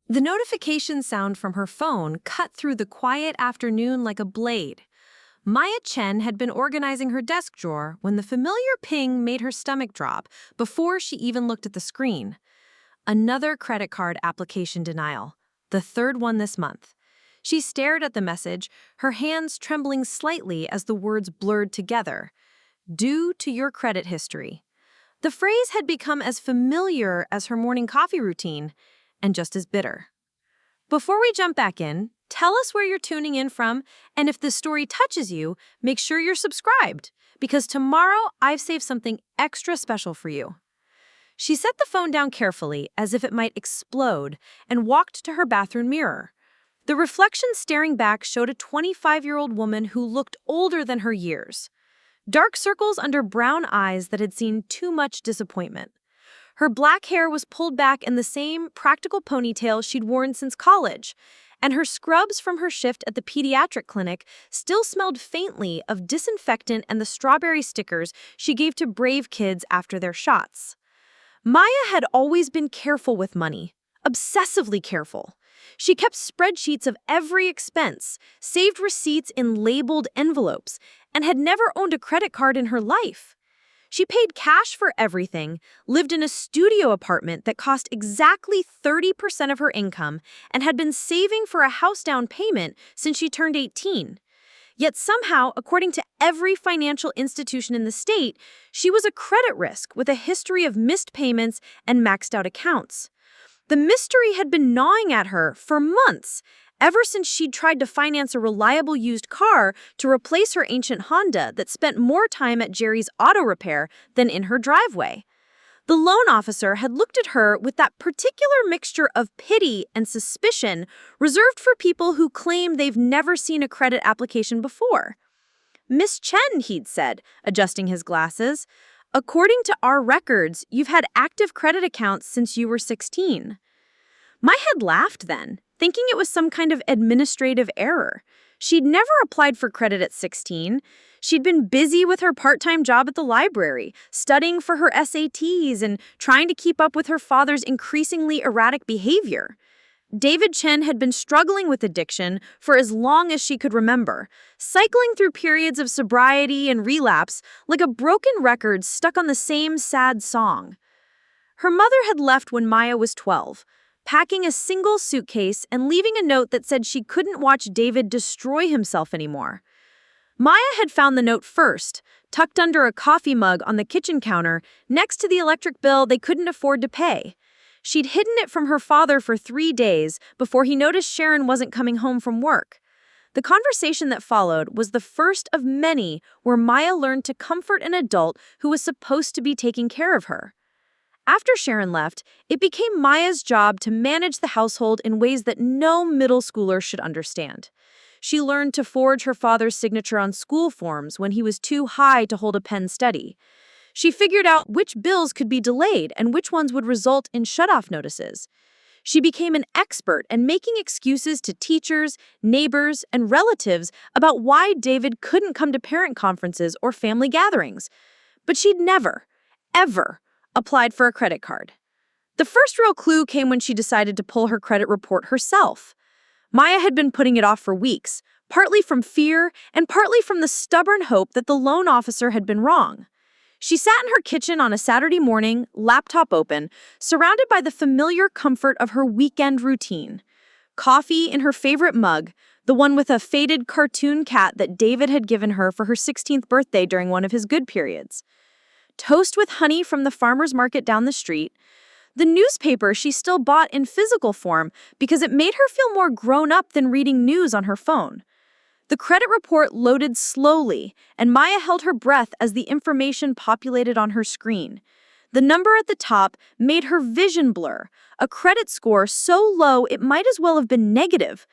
The notification sound from her phone cut through the quiet afternoon like a blade. Maya Chen had been organizing her desk drawer when the familiar ping made her stomach drop before she even looked at the screen. Another credit card application denial, the third one this month. She stared at the message, her hands trembling slightly as the words blurred together. Due to your credit history. The phrase had become as familiar as her morning coffee routine, and just as bitter. Before we jump back in, tell us where you're tuning in from, and if this story touches you, make sure you're subscribed, because tomorrow I've saved something extra special for you. She set the phone down carefully, as if it might explode, and walked to her bathroom mirror. The reflection staring back showed a 25-year-old woman who looked older than her years. Dark circles under brown eyes that had seen too much disappointment. Her black hair was pulled back in the same practical ponytail she'd worn since college, and her scrubs from her shift at the pediatric clinic still smelled faintly of disinfectant and the strawberry stickers she gave to brave kids after their shots. Maya had always been careful with money, obsessively careful. She kept spreadsheets of every expense, saved receipts in labeled envelopes, and had never owned a credit card in her life. She paid cash for everything, lived in a studio apartment that cost exactly 30% of her income, and had been saving for a house down payment since she turned 18. Yet somehow, according to every financial institution in the state, she was a credit risk with a history of missed payments and maxed out accounts. The mystery had been gnawing at her for months, ever since she'd tried to finance a reliable used car to replace her ancient Honda that spent more time at Jerry's auto repair than in her driveway. The loan officer had looked at her with that particular mixture of pity and suspicion reserved for people who claim they've never seen a credit application before. "Miss Chen," he'd said, adjusting his glasses, "according to our records, you've had active credit accounts since you were 16. Maya had laughed then, thinking it was some kind of administrative error. She'd never applied for credit at 16. She'd been busy with her part-time job at the library, studying for her SATs and trying to keep up with her father's increasingly erratic behavior. David Chen had been struggling with addiction for as long as she could remember, cycling through periods of sobriety and relapse like a broken record stuck on the same sad song. Her mother had left when Maya was 12, packing a single suitcase and leaving a note that said she couldn't watch David destroy himself anymore. Maya had found the note first, tucked under a coffee mug on the kitchen counter next to the electric bill they couldn't afford to pay. She'd hidden it from her father for 3 days before he noticed Sharon wasn't coming home from work. The conversation that followed was the first of many where Maya learned to comfort an adult who was supposed to be taking care of her. After Sharon left, it became Maya's job to manage the household in ways that no middle schooler should understand. She learned to forge her father's signature on school forms when he was too high to hold a pen steady. She figured out which bills could be delayed and which ones would result in shutoff notices. She became an expert at making excuses to teachers, neighbors, and relatives about why David couldn't come to parent conferences or family gatherings. But she'd never, ever applied for a credit card. The first real clue came when she decided to pull her credit report herself. Maya had been putting it off for weeks, partly from fear and partly from the stubborn hope that the loan officer had been wrong. She sat in her kitchen on a Saturday morning, laptop open, surrounded by the familiar comfort of her weekend routine. Coffee in her favorite mug, the one with a faded cartoon cat that David had given her for her 16th birthday during one of his good periods. Toast with honey from the farmer's market down the street, the newspaper she still bought in physical form because it made her feel more grown up than reading news on her phone. The credit report loaded slowly, and Maya held her breath as the information populated on her screen. The number at the top made her vision blur, a credit score so low it might as well have been negative.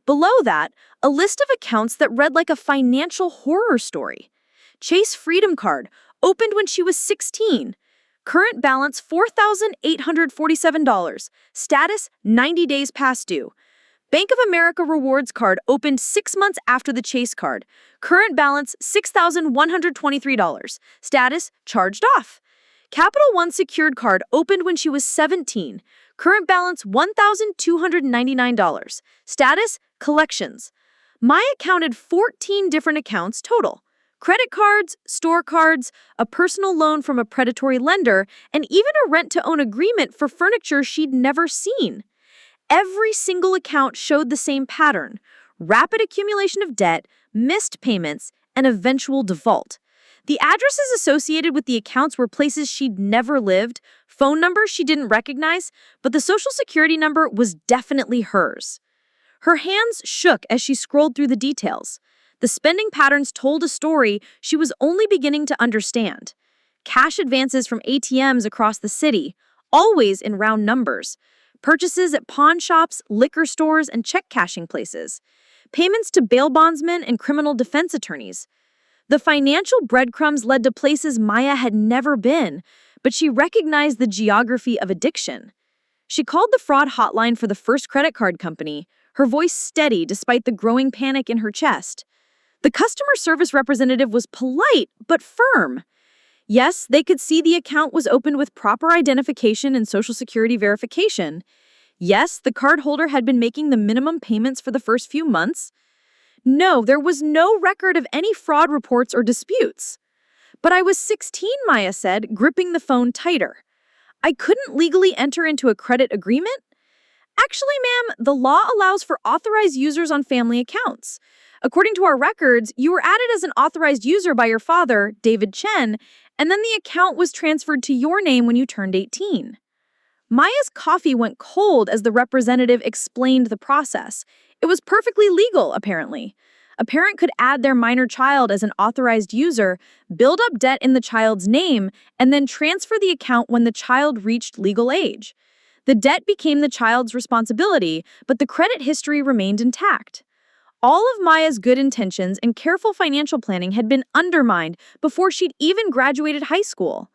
Below that, a list of accounts that read like a financial horror story. Chase Freedom Card, opened when she was 16. Current balance $4,847. Status 90 days past due. Bank of America Rewards Card opened 6 months after the Chase card. Current balance $6,123. Status charged off. Capital One secured card opened when she was 17. Current balance $1,299. Status collections. Maya counted 14 different accounts total. Credit cards, store cards, a personal loan from a predatory lender, and even a rent-to-own agreement for furniture she'd never seen. Every single account showed the same pattern: rapid accumulation of debt, missed payments, and eventual default. The addresses associated with the accounts were places she'd never lived, phone numbers she didn't recognize, but the social security number was definitely hers. Her hands shook as she scrolled through the details. The spending patterns told a story she was only beginning to understand. Cash advances from ATMs across the city, always in round numbers. Purchases at pawn shops, liquor stores, and check cashing places. Payments to bail bondsmen and criminal defense attorneys. The financial breadcrumbs led to places Maya had never been, but she recognized the geography of addiction. She called the fraud hotline for the first credit card company, her voice steady despite the growing panic in her chest. The customer service representative was polite but firm. Yes, they could see the account was opened with proper identification and social security verification. Yes, the cardholder had been making the minimum payments for the first few months. No, there was no record of any fraud reports or disputes. But I was 16, Maya said, gripping the phone tighter. I couldn't legally enter into a credit agreement? Actually, ma'am, the law allows for authorized users on family accounts. According to our records, you were added as an authorized user by your father, David Chen, and then the account was transferred to your name when you turned 18. Maya's coffee went cold as the representative explained the process. It was perfectly legal, apparently. A parent could add their minor child as an authorized user, build up debt in the child's name, and then transfer the account when the child reached legal age. The debt became the child's responsibility, but the credit history remained intact. All of Maya's good intentions and careful financial planning had been undermined before she'd even graduated high school.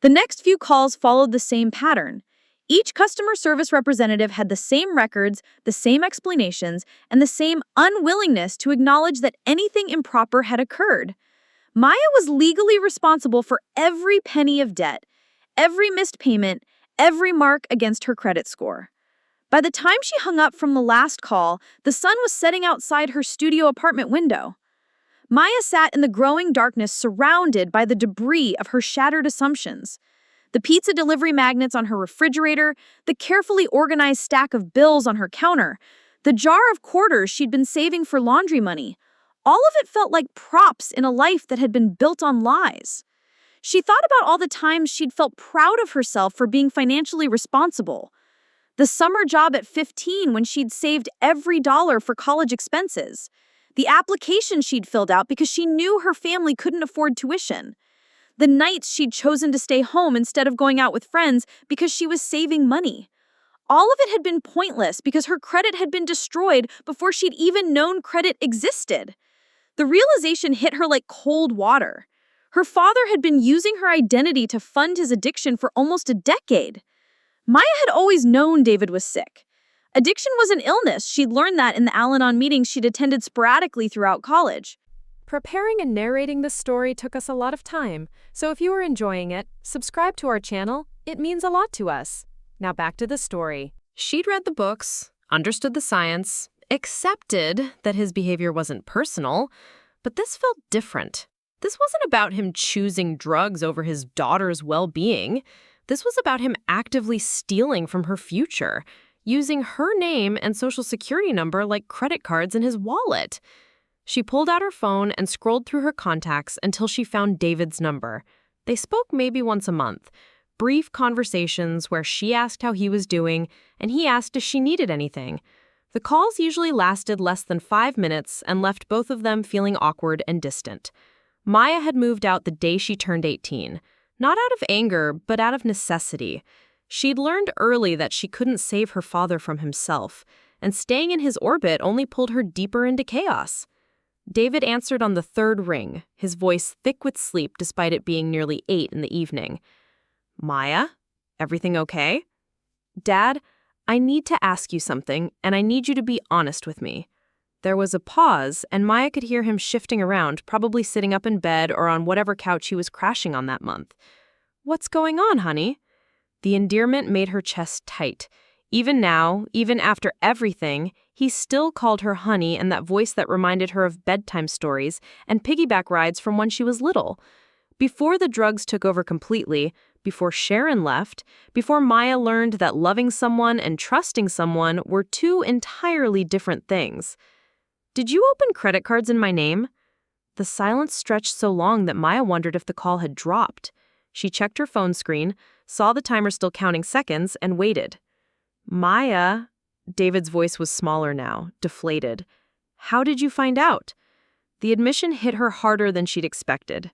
The next few calls followed the same pattern. Each customer service representative had the same records, the same explanations, and the same unwillingness to acknowledge that anything improper had occurred. Maya was legally responsible for every penny of debt, every missed payment, every mark against her credit score. By the time she hung up from the last call, the sun was setting outside her studio apartment window. Maya sat in the growing darkness, surrounded by the debris of her shattered assumptions. The pizza delivery magnets on her refrigerator, the carefully organized stack of bills on her counter, the jar of quarters she'd been saving for laundry money. All of it felt like props in a life that had been built on lies. She thought about all the times she'd felt proud of herself for being financially responsible. The summer job at 15 when she'd saved every dollar for college expenses. The application she'd filled out because she knew her family couldn't afford tuition. The nights she'd chosen to stay home instead of going out with friends because she was saving money. All of it had been pointless because her credit had been destroyed before she'd even known credit existed. The realization hit her like cold water. Her father had been using her identity to fund his addiction for almost a decade. Maya had always known David was sick. Addiction was an illness. She'd learned that in the Al-Anon meetings she'd attended sporadically throughout college. Preparing and narrating this story took us a lot of time, so if you are enjoying it, subscribe to our channel. It means a lot to us. Now back to the story. She'd read the books, understood the science, accepted that his behavior wasn't personal, but this felt different. This wasn't about him choosing drugs over his daughter's well-being. This was about him actively stealing from her future, using her name and social security number like credit cards in his wallet. She pulled out her phone and scrolled through her contacts until she found David's number. They spoke maybe once a month, brief conversations where she asked how he was doing and he asked if she needed anything. The calls usually lasted less than 5 minutes and left both of them feeling awkward and distant. Maya had moved out the day she turned 18, not out of anger, but out of necessity. She'd learned early that she couldn't save her father from himself, and staying in his orbit only pulled her deeper into chaos. David answered on the third ring, his voice thick with sleep despite it being nearly 8 in the evening. Maya, everything okay? Dad, I need to ask you something, and I need you to be honest with me. There was a pause, and Maya could hear him shifting around, probably sitting up in bed or on whatever couch he was crashing on that month. What's going on, honey? The endearment made her chest tight. Even now, even after everything, he still called her honey and that voice that reminded her of bedtime stories and piggyback rides from when she was little. Before the drugs took over completely, before Sharon left, before Maya learned that loving someone and trusting someone were two entirely different things. "Did you open credit cards in my name?" The silence stretched so long that Maya wondered if the call had dropped. She checked her phone screen, saw the timer still counting seconds, and waited. "Maya," David's voice was smaller now, deflated. "How did you find out?" The admission hit her harder than she'd expected.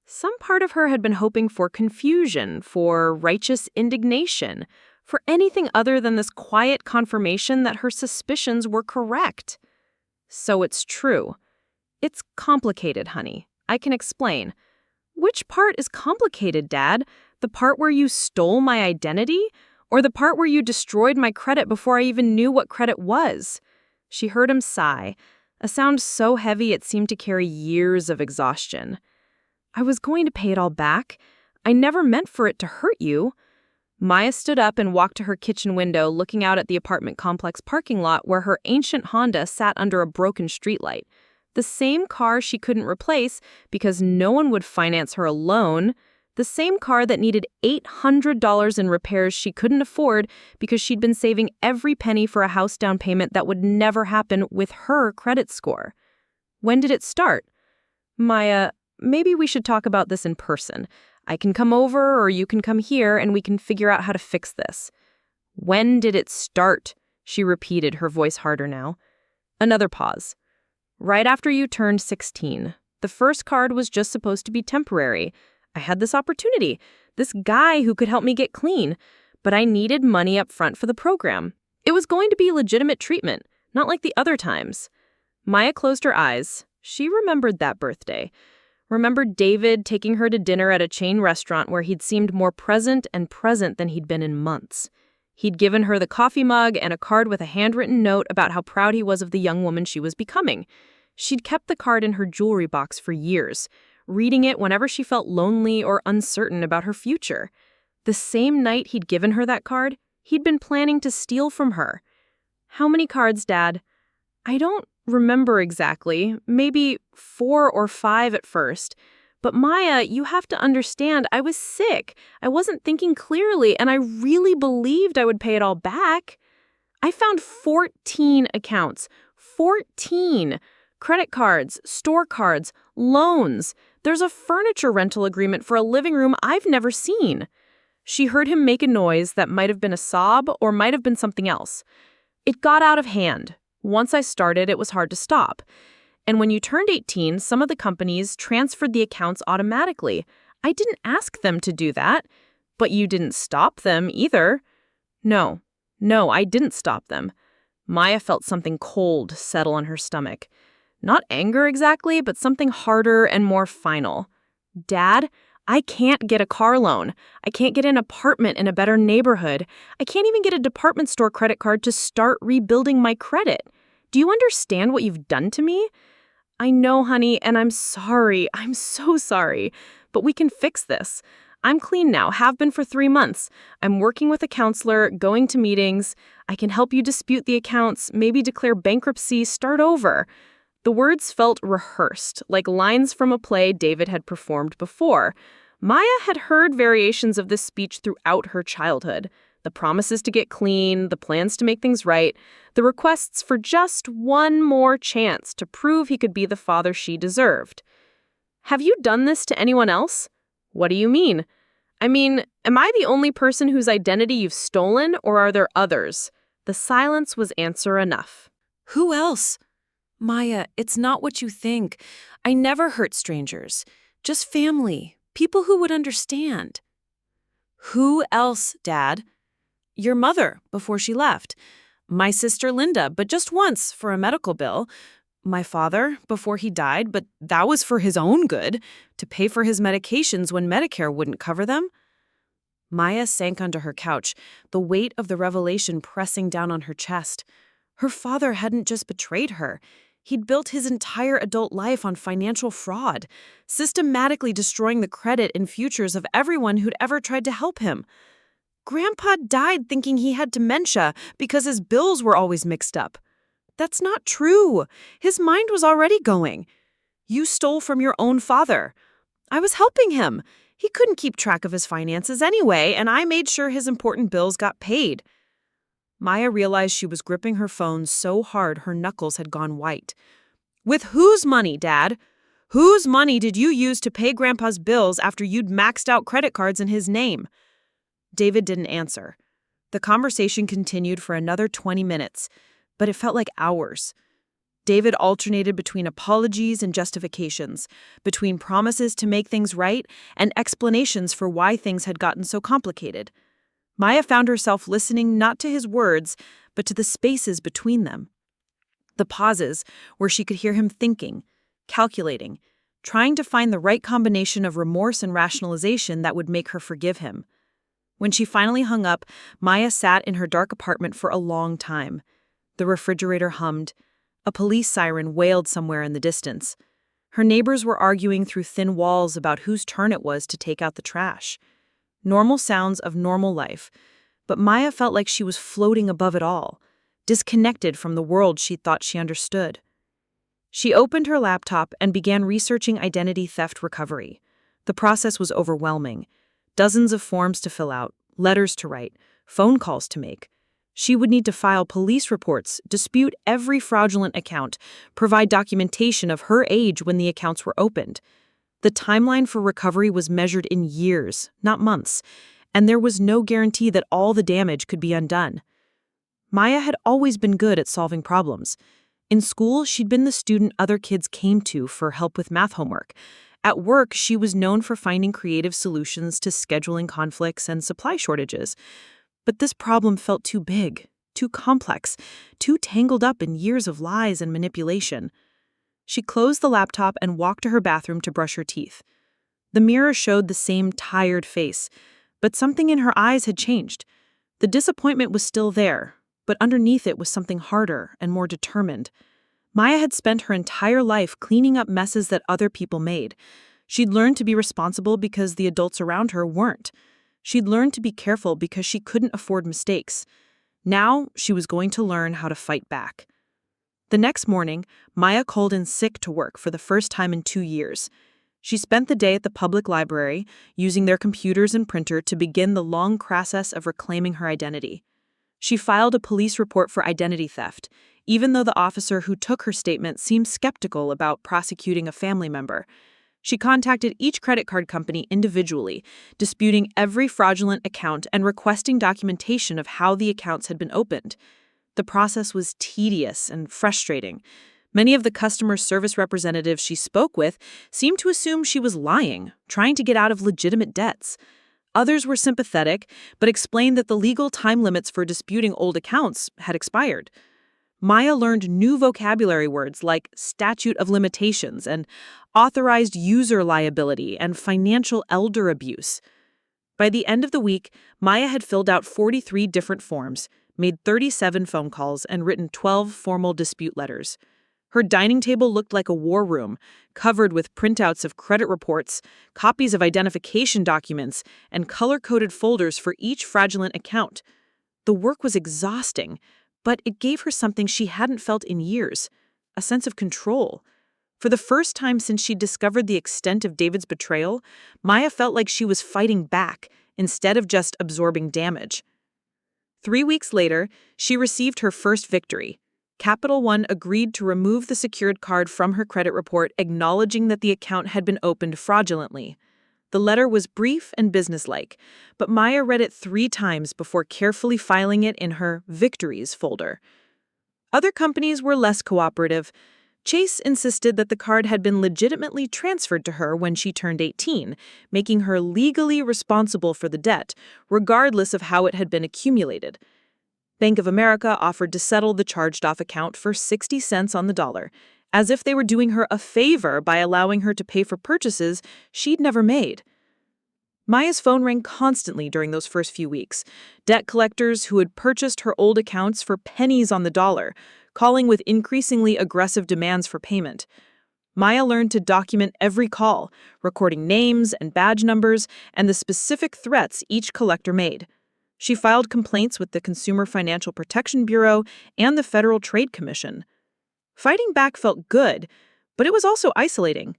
Some part of her had been hoping for confusion, for righteous indignation, for anything other than this quiet confirmation that her suspicions were correct. "So it's true." "It's complicated, honey. I can explain." "Which part is complicated, Dad? The part where you stole my identity? Or the part where you destroyed my credit before I even knew what credit was?" She heard him sigh, a sound so heavy it seemed to carry years of exhaustion. "I was going to pay it all back. I never meant for it to hurt you." Maya stood up and walked to her kitchen window, looking out at the apartment complex parking lot where her ancient Honda sat under a broken streetlight. The same car she couldn't replace because no one would finance her a loan. The same car that needed $800 in repairs she couldn't afford because she'd been saving every penny for a house down payment that would never happen with her credit score. "When did it start?" "Maya, maybe we should talk about this in person. I can come over or you can come here and we can figure out how to fix this." "When did it start?" she repeated, her voice harder now. Another pause. "Right after you turned 16. The first card was just supposed to be temporary. I had this opportunity, this guy who could help me get clean, but I needed money up front for the program. It was going to be legitimate treatment, not like the other times." Maya closed her eyes. She remembered that birthday. Remembered David taking her to dinner at a chain restaurant where he'd seemed more present than he'd been in months. He'd given her the coffee mug and a card with a handwritten note about how proud he was of the young woman she was becoming. She'd kept the card in her jewelry box for years, reading it whenever she felt lonely or uncertain about her future. The same night he'd given her that card, he'd been planning to steal from her. "How many cards, Dad?" "I don't remember exactly. Maybe 4 or 5 at first. But Maya, you have to understand, I was sick. I wasn't thinking clearly, and I really believed I would pay it all back. I found 14 accounts. 14! Credit cards, store cards, loans. There's a furniture rental agreement for a living room I've never seen." She heard him make a noise that might have been a sob or might have been something else. "It got out of hand. Once I started, it was hard to stop. And when you turned 18, some of the companies transferred the accounts automatically. I didn't ask them to do that. But you didn't stop them either." No, I didn't stop them." Maya felt something cold settle on her stomach. Not anger exactly, but something harder and more final. "Dad, I can't get a car loan. I can't get an apartment in a better neighborhood. I can't even get a department store credit card to start rebuilding my credit. Do you understand what you've done to me?" "I know, honey, and I'm sorry. I'm so sorry. But we can fix this. I'm clean now, have been for 3 months. I'm working with a counselor, going to meetings. I can help you dispute the accounts, maybe declare bankruptcy, start over." The words felt rehearsed, like lines from a play David had performed before. Maya had heard variations of this speech throughout her childhood. The promises to get clean, the plans to make things right, the requests for just one more chance to prove he could be the father she deserved. "Have you done this to anyone else?" "What do you mean?" "I mean, am I the only person whose identity you've stolen, or are there others?" The silence was answer enough. "Who else?" "Maya, it's not what you think. I never hurt strangers. Just family. People who would understand." "Who else, Dad?" "Your mother, before she left. My sister Linda, but just once, for a medical bill. My father, before he died, but that was for his own good, to pay for his medications when Medicare wouldn't cover them." Maya sank onto her couch, the weight of the revelation pressing down on her chest. Her father hadn't just betrayed her. He'd built his entire adult life on financial fraud, systematically destroying the credit and futures of everyone who'd ever tried to help him. Grandpa died thinking he had dementia because his bills were always mixed up. That's not true. His mind was already going. You stole from your own father. I was helping him. He couldn't keep track of his finances anyway, and I made sure his important bills got paid. Maya realized she was gripping her phone so hard her knuckles had gone white. With whose money, Dad? Whose money did you use to pay Grandpa's bills after you'd maxed out credit cards in his name? David didn't answer. The conversation continued for another 20 minutes, but it felt like hours. David alternated between apologies and justifications, between promises to make things right and explanations for why things had gotten so complicated. Maya found herself listening not to his words, but to the spaces between them. The pauses where she could hear him thinking, calculating, trying to find the right combination of remorse and rationalization that would make her forgive him. When she finally hung up, Maya sat in her dark apartment for a long time. The refrigerator hummed. A police siren wailed somewhere in the distance. Her neighbors were arguing through thin walls about whose turn it was to take out the trash. Normal sounds of normal life, but Maya felt like she was floating above it all, disconnected from the world she thought she understood. She opened her laptop and began researching identity theft recovery. The process was overwhelming. Dozens of forms to fill out, letters to write, phone calls to make. She would need to file police reports, dispute every fraudulent account, provide documentation of her age when the accounts were opened. The timeline for recovery was measured in years, not months, and there was no guarantee that all the damage could be undone. Maya had always been good at solving problems. In school, she'd been the student other kids came to for help with math homework. At work, she was known for finding creative solutions to scheduling conflicts and supply shortages. But this problem felt too big, too complex, too tangled up in years of lies and manipulation. She closed the laptop and walked to her bathroom to brush her teeth. The mirror showed the same tired face, but something in her eyes had changed. The disappointment was still there, but underneath it was something harder and more determined. Maya had spent her entire life cleaning up messes that other people made. She'd learned to be responsible because the adults around her weren't. She'd learned to be careful because she couldn't afford mistakes. Now, she was going to learn how to fight back. The next morning, Maya called in sick to work for the first time in 2 years. She spent the day at the public library, using their computers and printer to begin the long process of reclaiming her identity. She filed a police report for identity theft, even though the officer who took her statement seemed skeptical about prosecuting a family member. She contacted each credit card company individually, disputing every fraudulent account and requesting documentation of how the accounts had been opened. The process was tedious and frustrating. Many of the customer service representatives she spoke with seemed to assume she was lying, trying to get out of legitimate debts. Others were sympathetic, but explained that the legal time limits for disputing old accounts had expired. Maya learned new vocabulary words like statute of limitations and authorized user liability and financial elder abuse. By the end of the week, Maya had filled out 43 different forms, made 37 phone calls, and written 12 formal dispute letters. Her dining table looked like a war room, covered with printouts of credit reports, copies of identification documents, and color-coded folders for each fraudulent account. The work was exhausting, but it gave her something she hadn't felt in years, a sense of control. For the first time since she'd discovered the extent of David's betrayal, Maya felt like she was fighting back instead of just absorbing damage. 3 weeks later, she received her first victory. Capital One agreed to remove the secured card from her credit report, acknowledging that the account had been opened fraudulently. The letter was brief and businesslike, but Maya read it 3 times before carefully filing it in her Victories folder. Other companies were less cooperative. Chase insisted that the card had been legitimately transferred to her when she turned 18, making her legally responsible for the debt, regardless of how it had been accumulated. Bank of America offered to settle the charged-off account for 60 cents on the dollar, as if they were doing her a favor by allowing her to pay for purchases she'd never made. Maya's phone rang constantly during those first few weeks. Debt collectors who had purchased her old accounts for pennies on the dollar, calling with increasingly aggressive demands for payment. Maya learned to document every call, recording names and badge numbers and the specific threats each collector made. She filed complaints with the Consumer Financial Protection Bureau and the Federal Trade Commission. Fighting back felt good, but it was also isolating.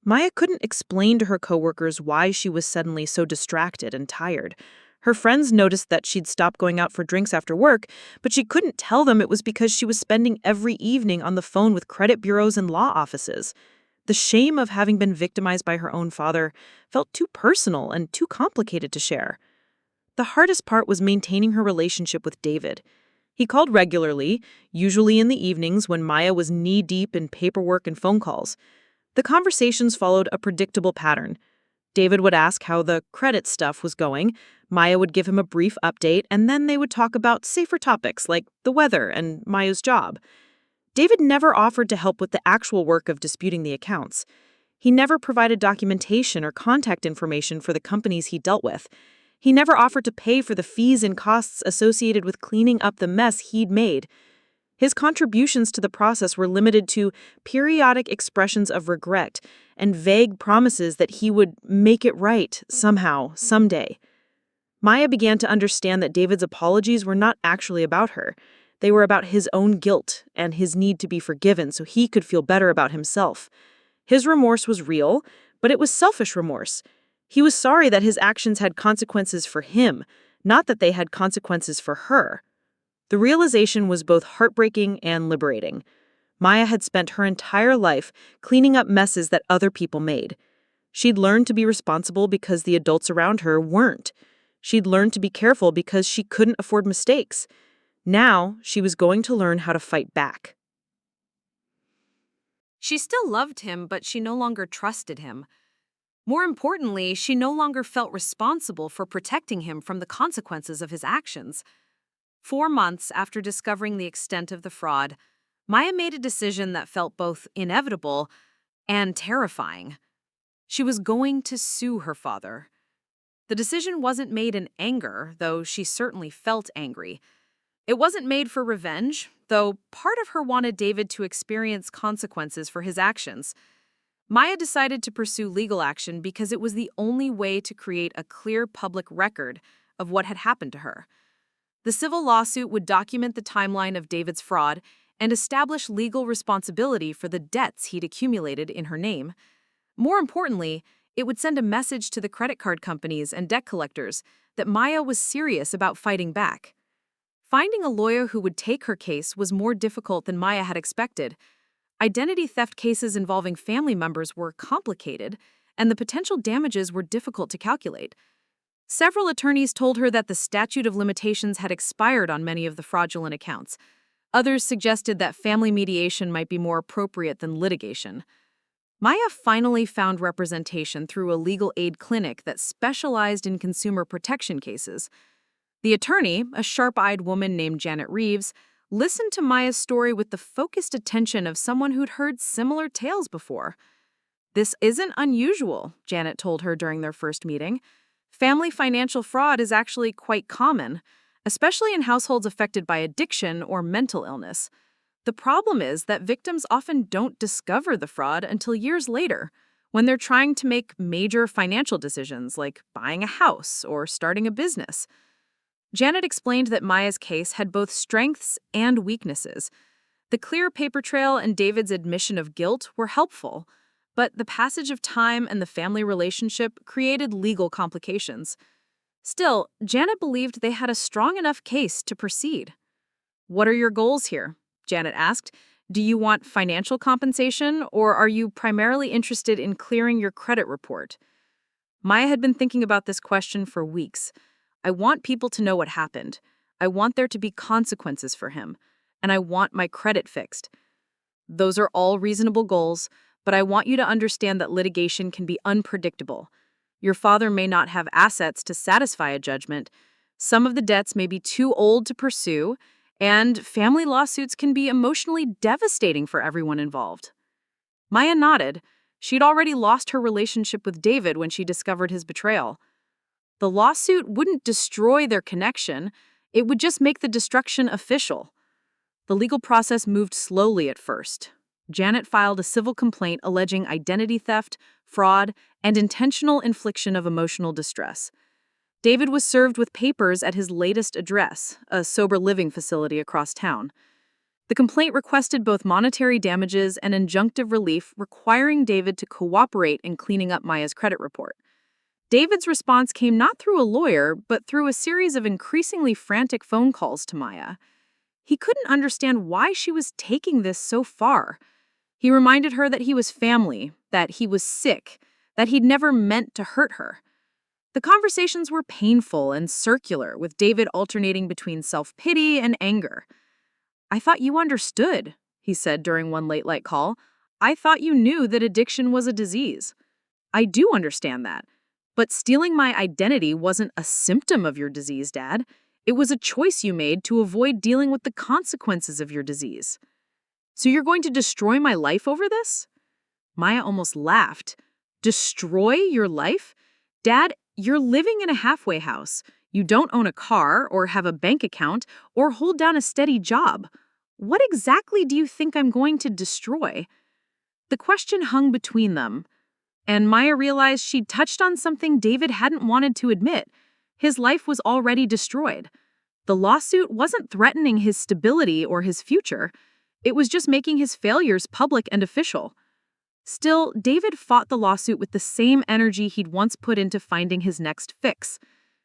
Maya couldn't explain to her coworkers why she was suddenly so distracted and tired. Her friends noticed that she'd stopped going out for drinks after work, but she couldn't tell them it was because she was spending every evening on the phone with credit bureaus and law offices. The shame of having been victimized by her own father felt too personal and too complicated to share. The hardest part was maintaining her relationship with David. He called regularly, usually in the evenings when Maya was knee-deep in paperwork and phone calls. The conversations followed a predictable pattern. David would ask how the credit stuff was going, Maya would give him a brief update, and then they would talk about safer topics like the weather and Maya's job. David never offered to help with the actual work of disputing the accounts. He never provided documentation or contact information for the companies he dealt with. He never offered to pay for the fees and costs associated with cleaning up the mess he'd made. His contributions to the process were limited to periodic expressions of regret and vague promises that he would make it right somehow, someday. Maya began to understand that David's apologies were not actually about her. They were about his own guilt and his need to be forgiven so he could feel better about himself. His remorse was real, but it was selfish remorse. He was sorry that his actions had consequences for him, not that they had consequences for her. The realization was both heartbreaking and liberating. Maya had spent her entire life cleaning up messes that other people made. She'd learned to be responsible because the adults around her weren't. She'd learned to be careful because she couldn't afford mistakes. Now, she was going to learn how to fight back. She still loved him, but she no longer trusted him. More importantly, she no longer felt responsible for protecting him from the consequences of his actions. 4 months after discovering the extent of the fraud, Maya made a decision that felt both inevitable and terrifying. She was going to sue her father. The decision wasn't made in anger, though she certainly felt angry. It wasn't made for revenge, though part of her wanted David to experience consequences for his actions. Maya decided to pursue legal action because it was the only way to create a clear public record of what had happened to her. The civil lawsuit would document the timeline of David's fraud and establish legal responsibility for the debts he'd accumulated in her name. More importantly, it would send a message to the credit card companies and debt collectors that Maya was serious about fighting back. Finding a lawyer who would take her case was more difficult than Maya had expected. Identity theft cases involving family members were complicated, and the potential damages were difficult to calculate. Several attorneys told her that the statute of limitations had expired on many of the fraudulent accounts. Others suggested that family mediation might be more appropriate than litigation. Maya finally found representation through a legal aid clinic that specialized in consumer protection cases. The attorney, a sharp-eyed woman named Janet Reeves, listened to Maya's story with the focused attention of someone who'd heard similar tales before. "This isn't unusual," Janet told her during their first meeting. "Family financial fraud is actually quite common, especially in households affected by addiction or mental illness. The problem is that victims often don't discover the fraud until years later, when they're trying to make major financial decisions like buying a house or starting a business." Janet explained that Maya's case had both strengths and weaknesses. The clear paper trail and David's admission of guilt were helpful, but the passage of time and the family relationship created legal complications. Still, Janet believed they had a strong enough case to proceed. "What are your goals here?" Janet asked. "Do you want financial compensation, or are you primarily interested in clearing your credit report?" Maya had been thinking about this question for weeks. "I want people to know what happened. I want there to be consequences for him. And I want my credit fixed. Those are all reasonable goals, but I want you to understand that litigation can be unpredictable. Your father may not have assets to satisfy a judgment. Some of the debts may be too old to pursue, and family lawsuits can be emotionally devastating for everyone involved." Maya nodded. She'd already lost her relationship with David when she discovered his betrayal. The lawsuit wouldn't destroy their connection, it would just make the destruction official. The legal process moved slowly at first. Janet filed a civil complaint alleging identity theft, fraud, and intentional infliction of emotional distress. David was served with papers at his latest address, a sober living facility across town. The complaint requested both monetary damages and injunctive relief, requiring David to cooperate in cleaning up Maya's credit report. David's response came not through a lawyer, but through a series of increasingly frantic phone calls to Maya. He couldn't understand why she was taking this so far. He reminded her that he was family, that he was sick, that he'd never meant to hurt her. The conversations were painful and circular, with David alternating between self-pity and anger. "I thought you understood," he said during one late-night call. "I thought you knew that addiction was a disease." "I do understand that. But stealing my identity wasn't a symptom of your disease, Dad. It was a choice you made to avoid dealing with the consequences of your disease. So you're going to destroy my life over this?" Maya almost laughed. "Destroy your life? Dad, you're living in a halfway house. You don't own a car or have a bank account or hold down a steady job. What exactly do you think I'm going to destroy?" The question hung between them, and Maya realized she'd touched on something David hadn't wanted to admit. His life was already destroyed. The lawsuit wasn't threatening his stability or his future. It was just making his failures public and official. Still, David fought the lawsuit with the same energy he'd once put into finding his next fix.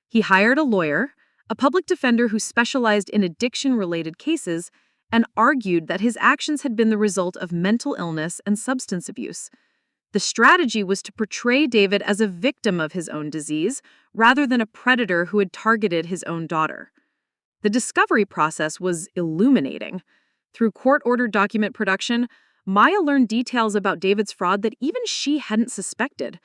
He hired a lawyer, a public defender who specialized in addiction-related cases, and argued that his actions had been the result of mental illness and substance abuse. The strategy was to portray David as a victim of his own disease, rather than a predator who had targeted his own daughter. The discovery process was illuminating. Through court-ordered document production, Maya learned details about David's fraud that even she hadn't suspected.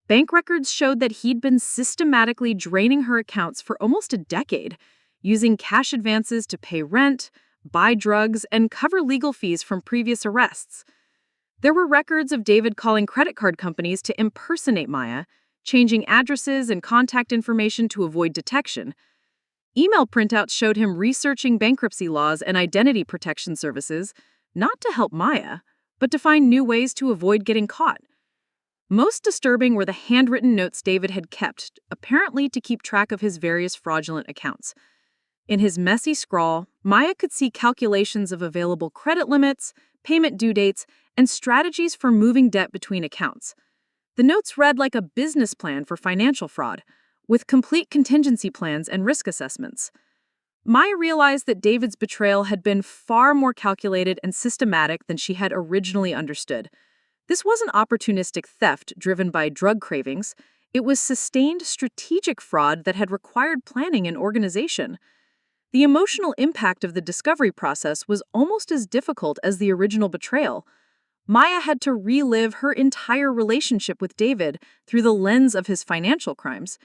Bank records showed that he'd been systematically draining her accounts for almost a decade, using cash advances to pay rent, buy drugs, and cover legal fees from previous arrests. There were records of David calling credit card companies to impersonate Maya, changing addresses and contact information to avoid detection. Email printouts showed him researching bankruptcy laws and identity protection services, not to help Maya, but to find new ways to avoid getting caught. Most disturbing were the handwritten notes David had kept, apparently to keep track of his various fraudulent accounts. In his messy scrawl, Maya could see calculations of available credit limits, payment due dates, and strategies for moving debt between accounts. The notes read like a business plan for financial fraud, with complete contingency plans and risk assessments. Maya realized that David's betrayal had been far more calculated and systematic than she had originally understood. This wasn't opportunistic theft driven by drug cravings. It was sustained strategic fraud that had required planning and organization. The emotional impact of the discovery process was almost as difficult as the original betrayal. Maya had to relive her entire relationship with David through the lens of his financial crimes,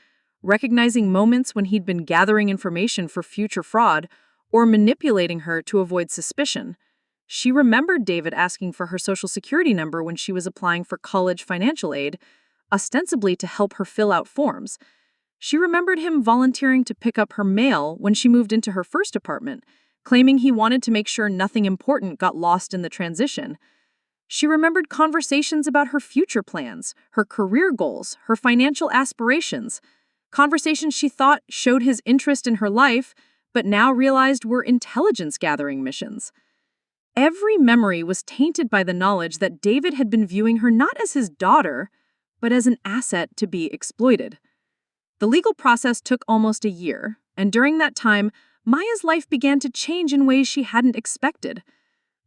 recognizing moments when he'd been gathering information for future fraud or manipulating her to avoid suspicion. She remembered David asking for her Social Security number when she was applying for college financial aid, ostensibly to help her fill out forms. She remembered him volunteering to pick up her mail when she moved into her first apartment, claiming he wanted to make sure nothing important got lost in the transition. She remembered conversations about her future plans, her career goals, her financial aspirations, conversations she thought showed his interest in her life, but now realized were intelligence-gathering missions. Every memory was tainted by the knowledge that David had been viewing her not as his daughter, but as an asset to be exploited. The legal process took almost a year, and during that time, Maya's life began to change in ways she hadn't expected.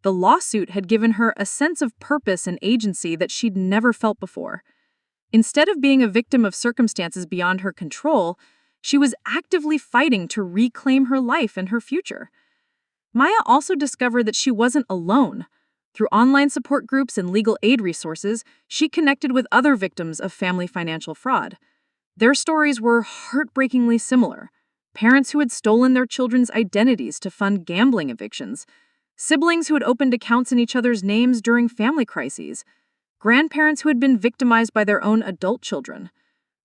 The lawsuit had given her a sense of purpose and agency that she'd never felt before. Instead of being a victim of circumstances beyond her control, she was actively fighting to reclaim her life and her future. Maya also discovered that she wasn't alone. Through online support groups and legal aid resources, she connected with other victims of family financial fraud. Their stories were heartbreakingly similar. Parents who had stolen their children's identities to fund gambling evictions, siblings who had opened accounts in each other's names during family crises, grandparents who had been victimized by their own adult children.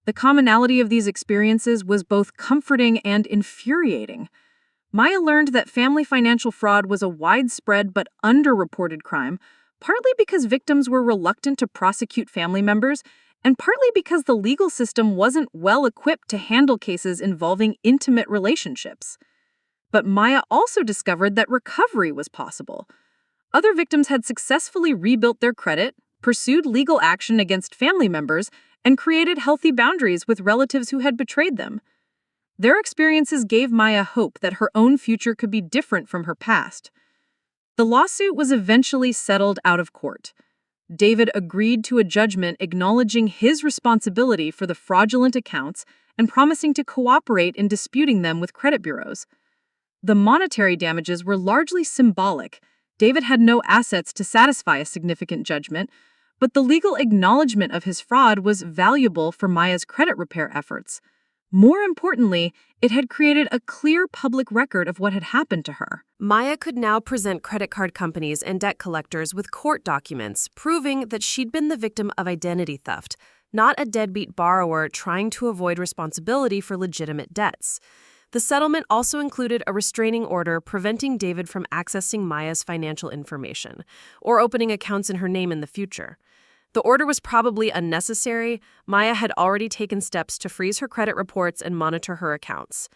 The commonality of these experiences was both comforting and infuriating. Maya learned that family financial fraud was a widespread but underreported crime, partly because victims were reluctant to prosecute family members and partly because the legal system wasn't well equipped to handle cases involving intimate relationships. But Maya also discovered that recovery was possible. Other victims had successfully rebuilt their credit, pursued legal action against family members, and created healthy boundaries with relatives who had betrayed them. Their experiences gave Maya hope that her own future could be different from her past. The lawsuit was eventually settled out of court. David agreed to a judgment acknowledging his responsibility for the fraudulent accounts and promising to cooperate in disputing them with credit bureaus. The monetary damages were largely symbolic. David had no assets to satisfy a significant judgment, but the legal acknowledgement of his fraud was valuable for Maya's credit repair efforts. More importantly, it had created a clear public record of what had happened to her. Maya could now present credit card companies and debt collectors with court documents proving that she'd been the victim of identity theft, not a deadbeat borrower trying to avoid responsibility for legitimate debts. The settlement also included a restraining order preventing David from accessing Maya's financial information or opening accounts in her name in the future. The order was probably unnecessary. Maya had already taken steps to freeze her credit reports and monitor her accounts.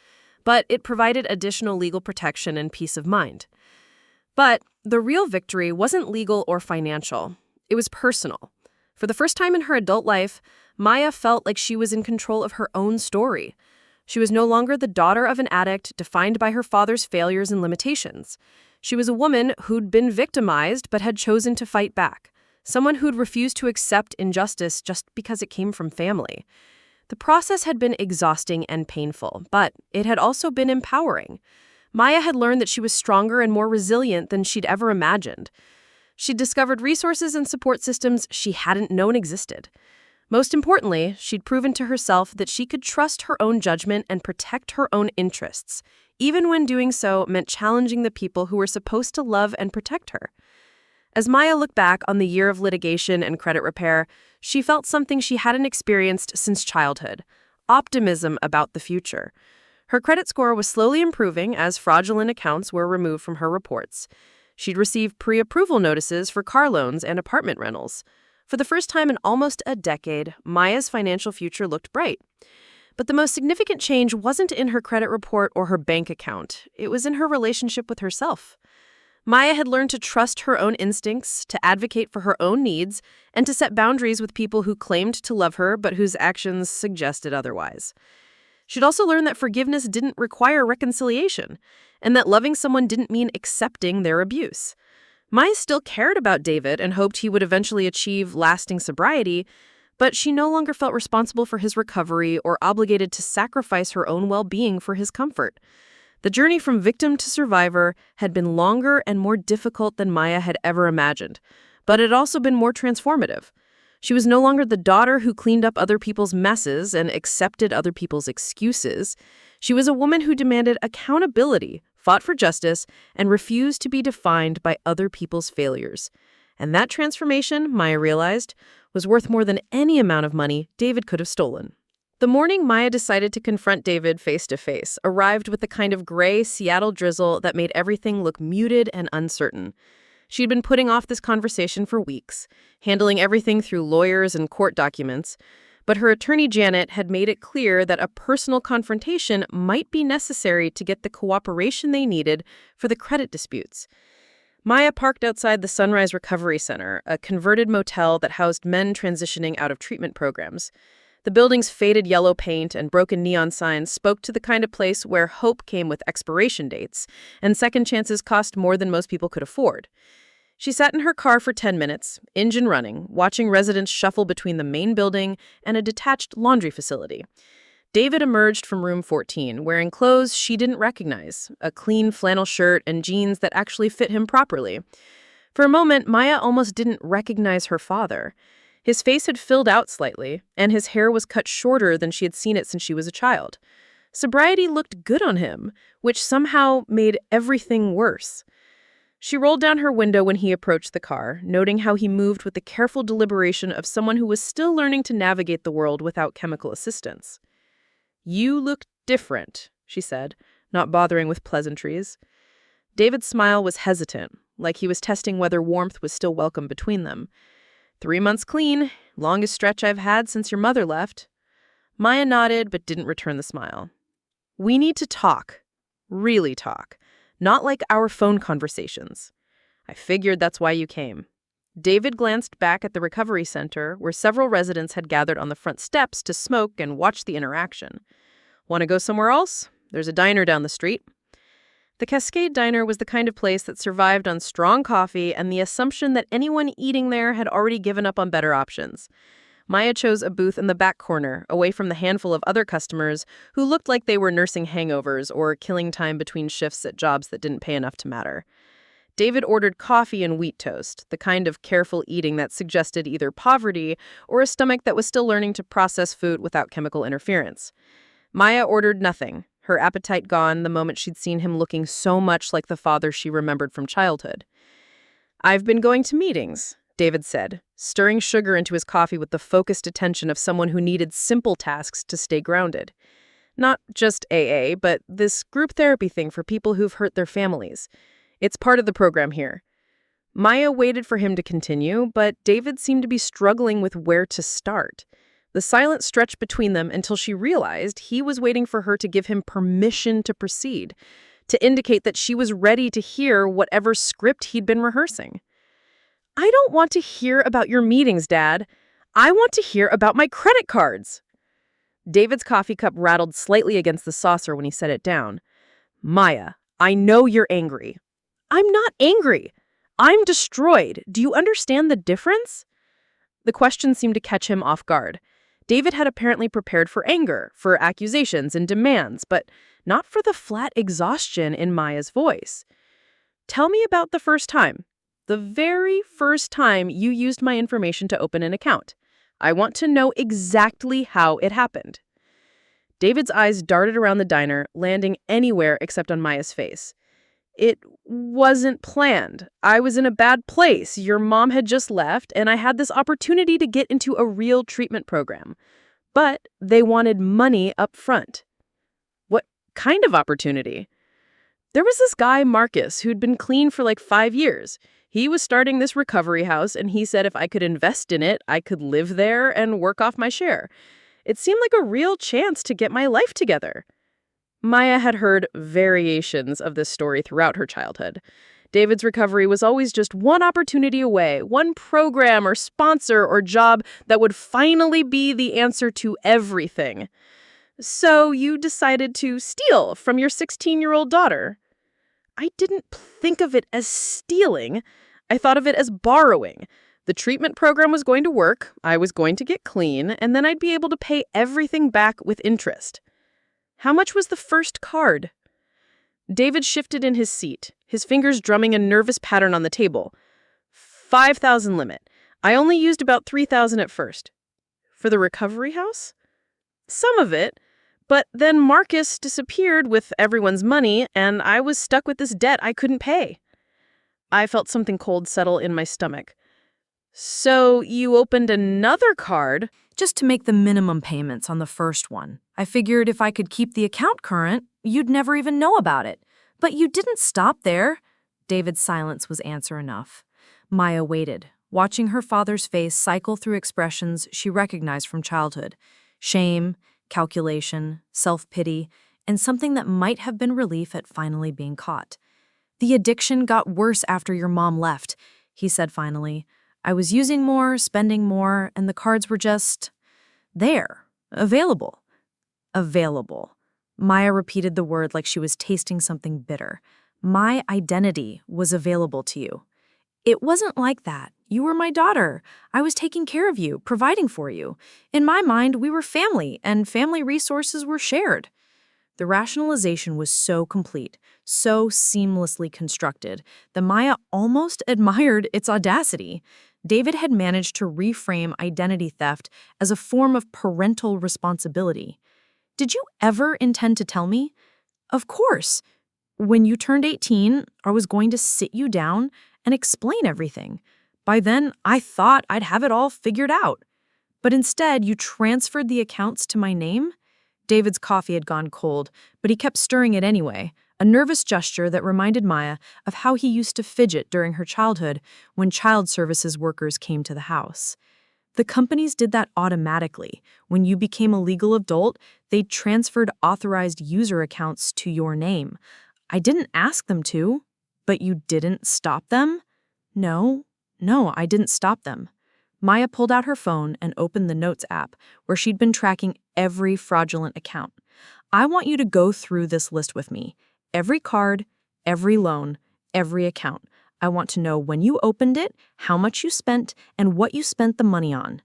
But it provided additional legal protection and peace of mind. But the real victory wasn't legal or financial. It was personal. For the first time in her adult life, Maya felt like she was in control of her own story. She was no longer the daughter of an addict defined by her father's failures and limitations. She was a woman who'd been victimized but had chosen to fight back. Someone who'd refused to accept injustice just because it came from family. The process had been exhausting and painful, but it had also been empowering. Maya had learned that she was stronger and more resilient than she'd ever imagined. She'd discovered resources and support systems she hadn't known existed. Most importantly, she'd proven to herself that she could trust her own judgment and protect her own interests, even when doing so meant challenging the people who were supposed to love and protect her. As Maya looked back on the year of litigation and credit repair, she felt something she hadn't experienced since childhood: optimism about the future. Her credit score was slowly improving as fraudulent accounts were removed from her reports. She'd received pre-approval notices for car loans and apartment rentals. For the first time in almost a decade, Maya's financial future looked bright. But the most significant change wasn't in her credit report or her bank account. It was in her relationship with herself. Maya had learned to trust her own instincts, to advocate for her own needs, and to set boundaries with people who claimed to love her but whose actions suggested otherwise. She'd also learned that forgiveness didn't require reconciliation, and that loving someone didn't mean accepting their abuse. Maya still cared about David and hoped he would eventually achieve lasting sobriety, but she no longer felt responsible for his recovery or obligated to sacrifice her own well-being for his comfort. The journey from victim to survivor had been longer and more difficult than Maya had ever imagined, but it had also been more transformative. She was no longer the daughter who cleaned up other people's messes and accepted other people's excuses. She was a woman who demanded accountability, fought for justice, and refused to be defined by other people's failures. And that transformation, Maya realized, was worth more than any amount of money David could have stolen. The morning Maya decided to confront David face-to-face arrived with the kind of gray Seattle drizzle that made everything look muted and uncertain. She'd been putting off this conversation for weeks, handling everything through lawyers and court documents, but her attorney Janet had made it clear that a personal confrontation might be necessary to get the cooperation they needed for the credit disputes. Maya parked outside the Sunrise Recovery Center, a converted motel that housed men transitioning out of treatment programs. The building's faded yellow paint and broken neon signs spoke to the kind of place where hope came with expiration dates, and second chances cost more than most people could afford. She sat in her car for 10 minutes, engine running, watching residents shuffle between the main building and a detached laundry facility. David emerged from room 14, wearing clothes she didn't recognize, a clean flannel shirt and jeans that actually fit him properly. For a moment, Maya almost didn't recognize her father. His face had filled out slightly, and his hair was cut shorter than she had seen it since she was a child. Sobriety looked good on him, which somehow made everything worse. She rolled down her window when he approached the car, noting how he moved with the careful deliberation of someone who was still learning to navigate the world without chemical assistance. "You look different," she said, not bothering with pleasantries. David's smile was hesitant, like he was testing whether warmth was still welcome between them. 3 months clean, longest stretch I've had since your mother left. Maya nodded but didn't return the smile. We need to talk. Really talk. Not like our phone conversations. I figured that's why you came. David glanced back at the recovery center, where several residents had gathered on the front steps to smoke and watch the interaction. Want to go somewhere else? There's a diner down the street. The Cascade Diner was the kind of place that survived on strong coffee and the assumption that anyone eating there had already given up on better options. Maya chose a booth in the back corner, away from the handful of other customers who looked like they were nursing hangovers or killing time between shifts at jobs that didn't pay enough to matter. David ordered coffee and wheat toast, the kind of careful eating that suggested either poverty or a stomach that was still learning to process food without chemical interference. Maya ordered nothing, her appetite gone the moment she'd seen him looking so much like the father she remembered from childhood. I've been going to meetings, David said, stirring sugar into his coffee with the focused attention of someone who needed simple tasks to stay grounded. Not just AA, but this group therapy thing for people who've hurt their families. It's part of the program here. Maya waited for him to continue, but David seemed to be struggling with where to start. The silence stretched between them until she realized he was waiting for her to give him permission to proceed, to indicate that she was ready to hear whatever script he'd been rehearsing. I don't want to hear about your meetings, Dad. I want to hear about my credit cards. David's coffee cup rattled slightly against the saucer when he set it down. Maya, I know you're angry. I'm not angry. I'm destroyed. Do you understand the difference? The question seemed to catch him off guard. David had apparently prepared for anger, for accusations and demands, but not for the flat exhaustion in Maya's voice. Tell me about the first time. The very first time you used my information to open an account. I want to know exactly how it happened. David's eyes darted around the diner, landing anywhere except on Maya's face. It wasn't planned. I was in a bad place. Your mom had just left, and I had this opportunity to get into a real treatment program. But they wanted money up front. What kind of opportunity? There was this guy, Marcus, who'd been clean for like 5 years. He was starting this recovery house, and he said if I could invest in it, I could live there and work off my share. It seemed like a real chance to get my life together. Maya had heard variations of this story throughout her childhood. David's recovery was always just one opportunity away, one program or sponsor or job that would finally be the answer to everything. So you decided to steal from your 16-year-old daughter. I didn't think of it as stealing. I thought of it as borrowing. The treatment program was going to work, I was going to get clean, and then I'd be able to pay everything back with interest. How much was the first card? David shifted in his seat, his fingers drumming a nervous pattern on the table. 5,000 limit. I only used about 3,000 at first. For the recovery house? Some of it. But then Marcus disappeared with everyone's money, and I was stuck with this debt I couldn't pay. I felt something cold settle in my stomach. So you opened another card? Just to make the minimum payments on the first one. I figured if I could keep the account current, you'd never even know about it. But you didn't stop there. David's silence was answer enough. Maya waited, watching her father's face cycle through expressions she recognized from childhood. Shame, calculation, self-pity, and something that might have been relief at finally being caught. The addiction got worse after your mom left, he said finally. I was using more, spending more, and the cards were just there, available. Available. Maya repeated the word like she was tasting something bitter. My identity was available to you. It wasn't like that. You were my daughter. I was taking care of you, providing for you. In my mind, we were family, and family resources were shared. The rationalization was so complete, so seamlessly constructed, that Maya almost admired its audacity. David had managed to reframe identity theft as a form of parental responsibility. Did you ever intend to tell me? Of course. When you turned 18, I was going to sit you down and explain everything. By then, I thought I'd have it all figured out. But instead, you transferred the accounts to my name? David's coffee had gone cold, but he kept stirring it anyway, a nervous gesture that reminded Maya of how he used to fidget during her childhood when child services workers came to the house. The companies did that automatically. When you became a legal adult, they transferred authorized user accounts to your name. I didn't ask them to. But you didn't stop them? No, I didn't stop them. Maya pulled out her phone and opened the Notes app, where she'd been tracking every fraudulent account. I want you to go through this list with me. Every card, every loan, every account. I want to know when you opened it, how much you spent, and what you spent the money on.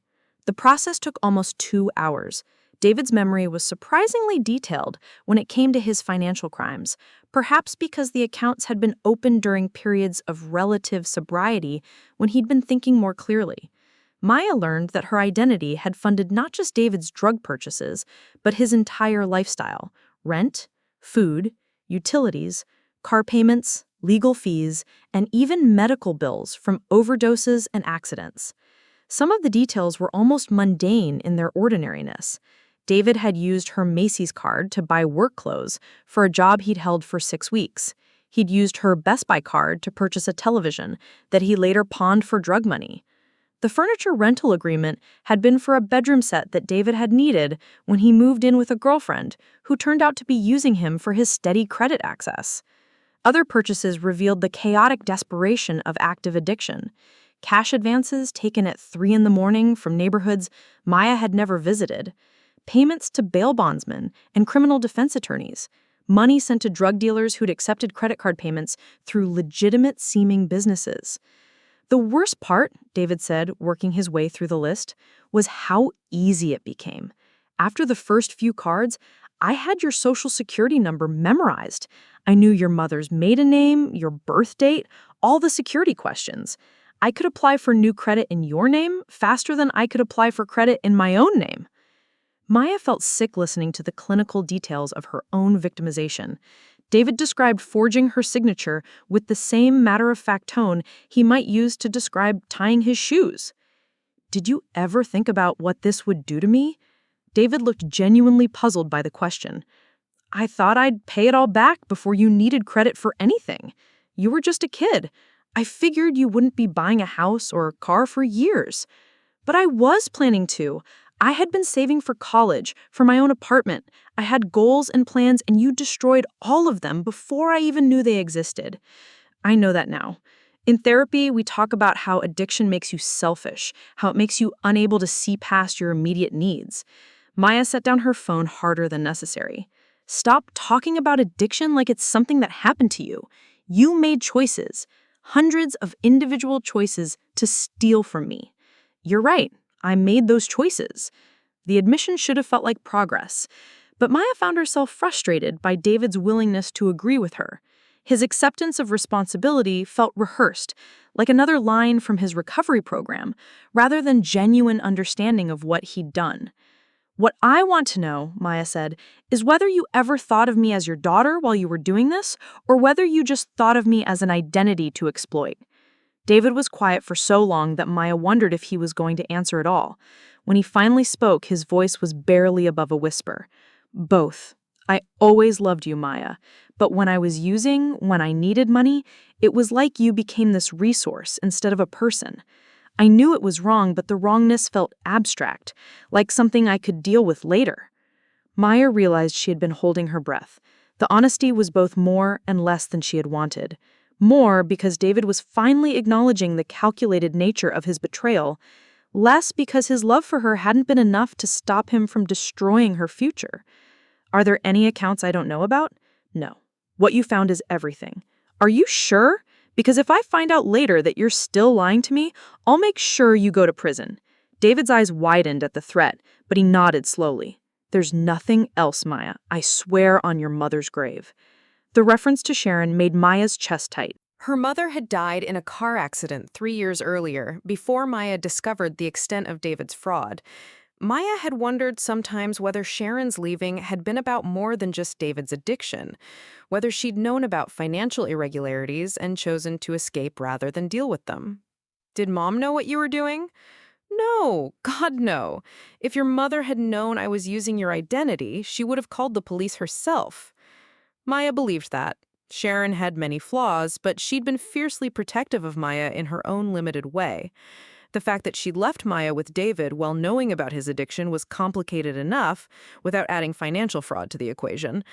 The process took almost 2 hours. David's memory was surprisingly detailed when it came to his financial crimes, perhaps because the accounts had been opened during periods of relative sobriety when he'd been thinking more clearly. Maya learned that her identity had funded not just David's drug purchases, but his entire lifestyle: rent, food, utilities, car payments, legal fees, and even medical bills from overdoses and accidents. Some of the details were almost mundane in their ordinariness. David had used her Macy's card to buy work clothes for a job he'd held for 6 weeks. He'd used her Best Buy card to purchase a television that he later pawned for drug money. The furniture rental agreement had been for a bedroom set that David had needed when he moved in with a girlfriend who turned out to be using him for his steady credit access. Other purchases revealed the chaotic desperation of active addiction. Cash advances taken at 3 a.m. from neighborhoods Maya had never visited. Payments to bail bondsmen and criminal defense attorneys. Money sent to drug dealers who'd accepted credit card payments through legitimate-seeming businesses. The worst part, David said, working his way through the list, was how easy it became. After the first few cards, I had your social security number memorized. I knew your mother's maiden name, your birth date, all the security questions. I could apply for new credit in your name faster than I could apply for credit in my own name. Maya felt sick listening to the clinical details of her own victimization. David described forging her signature with the same matter-of-fact tone he might use to describe tying his shoes. "Did you ever think about what this would do to me?" David looked genuinely puzzled by the question. "I thought I'd pay it all back before you needed credit for anything. You were just a kid. I figured you wouldn't be buying a house or a car for years. But I was planning to. I had been saving for college, for my own apartment. I had goals and plans, and you destroyed all of them before I even knew they existed. I know that now. In therapy, we talk about how addiction makes you selfish, how it makes you unable to see past your immediate needs." Maya set down her phone harder than necessary. "Stop talking about addiction like it's something that happened to you. You made choices, hundreds of individual choices to steal from me. You're right. I made those choices." The admission should have felt like progress, but Maya found herself frustrated by David's willingness to agree with her. His acceptance of responsibility felt rehearsed, like another line from his recovery program, rather than genuine understanding of what he'd done. "What I want to know," Maya said, "is whether you ever thought of me as your daughter while you were doing this, or whether you just thought of me as an identity to exploit." David was quiet for so long that Maya wondered if he was going to answer at all. When he finally spoke, his voice was barely above a whisper. "Both. I always loved you, Maya. But when I was when I needed money, it was like you became this resource instead of a person. I knew it was wrong, but the wrongness felt abstract, like something I could deal with later." Maya realized she had been holding her breath. The honesty was both more and less than she had wanted. More because David was finally acknowledging the calculated nature of his betrayal, less because his love for her hadn't been enough to stop him from destroying her future. "Are there any accounts I don't know about?" "No. What you found is everything." "Are you sure? Because if I find out later that you're still lying to me, I'll make sure you go to prison." David's eyes widened at the threat, but he nodded slowly. "There's nothing else, Maya. I swear on your mother's grave." The reference to Sharon made Maya's chest tight. Her mother had died in a car accident 3 years earlier, before Maya discovered the extent of David's fraud. Maya had wondered sometimes whether Sharon's leaving had been about more than just David's addiction, whether she'd known about financial irregularities and chosen to escape rather than deal with them. "Did Mom know what you were doing?" "No, God, no. If your mother had known I was using your identity, she would have called the police herself." Maya believed that. Sharon had many flaws, but she'd been fiercely protective of Maya in her own limited way. The fact that she left Maya with David while knowing about his addiction was complicated enough without adding financial fraud to the equation.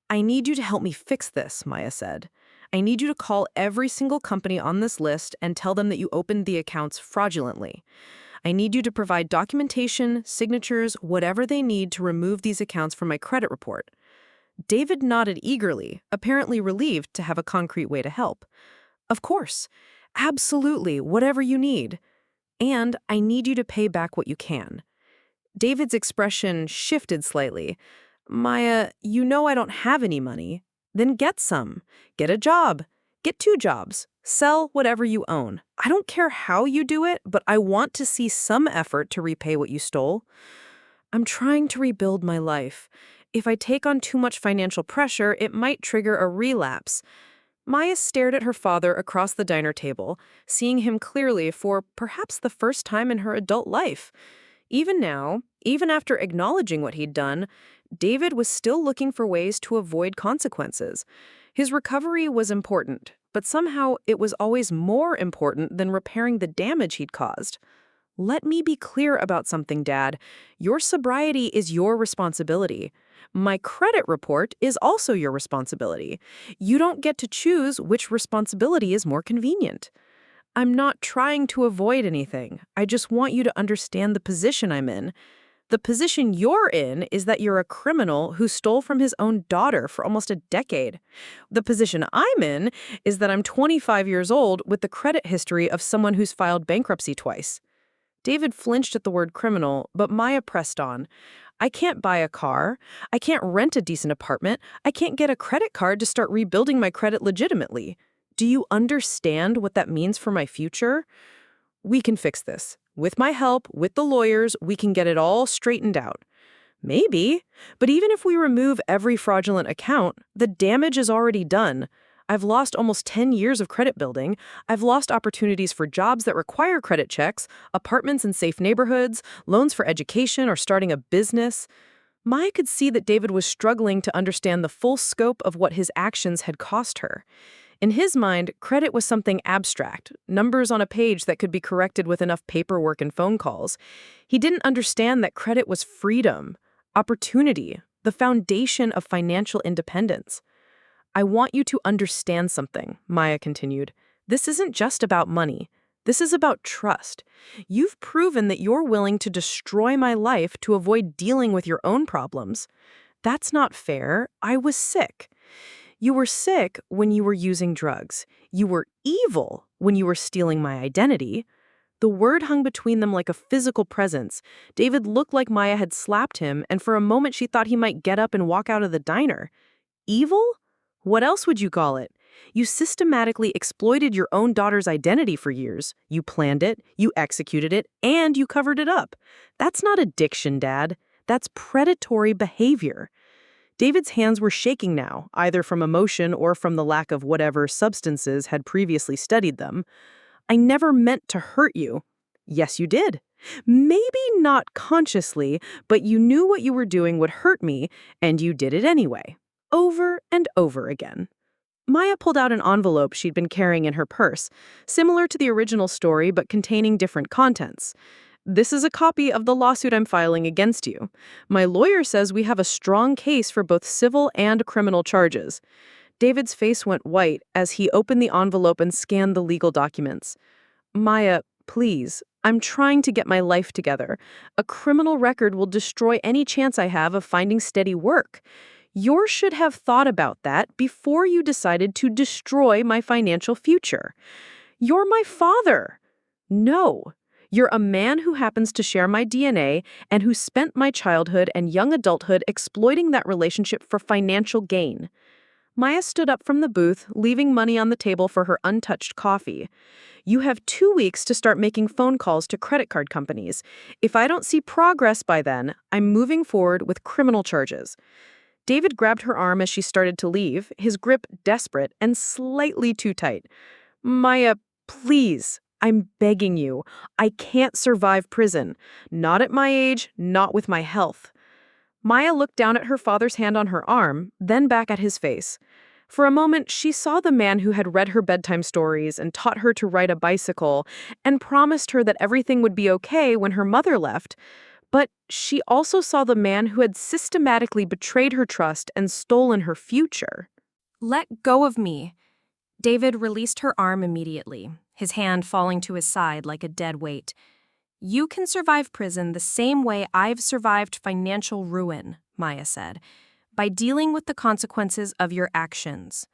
"I need you to help me fix this," Maya said. "I need you to call every single company on this list and tell them that you opened the accounts fraudulently. I need you to provide documentation, signatures, whatever they need to remove these accounts from my credit report." David nodded eagerly, apparently relieved to have a concrete way to help. "Of course. Absolutely, whatever you need. And I need you to pay back what you can." David's expression shifted slightly. "Maya, you know I don't have any money. Then get some. Get a job. Get 2 jobs. Sell whatever you own. I don't care how you do it, but I want to see some effort to repay what you stole. I'm trying to rebuild my life. If I take on too much financial pressure, it might trigger a relapse." Maya stared at her father across the diner table, seeing him clearly for perhaps the first time in her adult life. Even now, even after acknowledging what he'd done, David was still looking for ways to avoid consequences. His recovery was important, but somehow it was always more important than repairing the damage he'd caused. "Let me be clear about something, Dad. Your sobriety is your responsibility. My credit report is also your responsibility. You don't get to choose which responsibility is more convenient. I'm not trying to avoid anything. I just want you to understand the position I'm in. The position you're in is that you're a criminal who stole from his own daughter for almost a decade. The position I'm in is that I'm 25 years old with the credit history of someone who's filed bankruptcy twice." David flinched at the word criminal, but Maya pressed on. "I can't buy a car. I can't rent a decent apartment. I can't get a credit card to start rebuilding my credit legitimately. Do you understand what that means for my future? We can fix this. With my help, with the lawyers, we can get it all straightened out." "Maybe, but even if we remove every fraudulent account, the damage is already done. I've lost almost 10 years of credit building. I've lost opportunities for jobs that require credit checks, apartments in safe neighborhoods, loans for education or starting a business." Maya could see that David was struggling to understand the full scope of what his actions had cost her. In his mind, credit was something abstract, numbers on a page that could be corrected with enough paperwork and phone calls. He didn't understand that credit was freedom, opportunity, the foundation of financial independence. "I want you to understand something," Maya continued. "This isn't just about money. This is about trust. You've proven that you're willing to destroy my life to avoid dealing with your own problems. That's not fair. I was sick. You were sick when you were using drugs. You were evil when you were stealing my identity." The word hung between them like a physical presence. David looked like Maya had slapped him, and for a moment she thought he might get up and walk out of the diner. Evil? What else would you call it? You systematically exploited your own daughter's identity for years. You planned it, you executed it, and you covered it up. That's not addiction, Dad. That's predatory behavior. David's hands were shaking now, either from emotion or from the lack of whatever substances had previously steadied them. "I never meant to hurt you." "Yes, you did. Maybe not consciously, but you knew what you were doing would hurt me, and you did it anyway. Over and over again." Maya pulled out an envelope she'd been carrying in her purse, similar to the original story but containing different contents. "This is a copy of the lawsuit I'm filing against you. My lawyer says we have a strong case for both civil and criminal charges." David's face went white as he opened the envelope and scanned the legal documents. "Maya, please, I'm trying to get my life together. A criminal record will destroy any chance I have of finding steady work. You should have thought about that before you decided to destroy my financial future. You're my father. No. You're a man who happens to share my DNA and who spent my childhood and young adulthood exploiting that relationship for financial gain." Maya stood up from the booth, leaving money on the table for her untouched coffee. "You have 2 weeks to start making phone calls to credit card companies. If I don't see progress by then, I'm moving forward with criminal charges." David grabbed her arm as she started to leave, his grip desperate and slightly too tight. "Maya, please, I'm begging you. I can't survive prison. Not at my age, not with my health." Maya looked down at her father's hand on her arm, then back at his face. For a moment, she saw the man who had read her bedtime stories and taught her to ride a bicycle and promised her that everything would be okay when her mother left. But she also saw the man who had systematically betrayed her trust and stolen her future. Let go of me. David released her arm immediately, his hand falling to his side like a dead weight. You can survive prison the same way I've survived financial ruin, Maya said, by dealing with the consequences of your actions.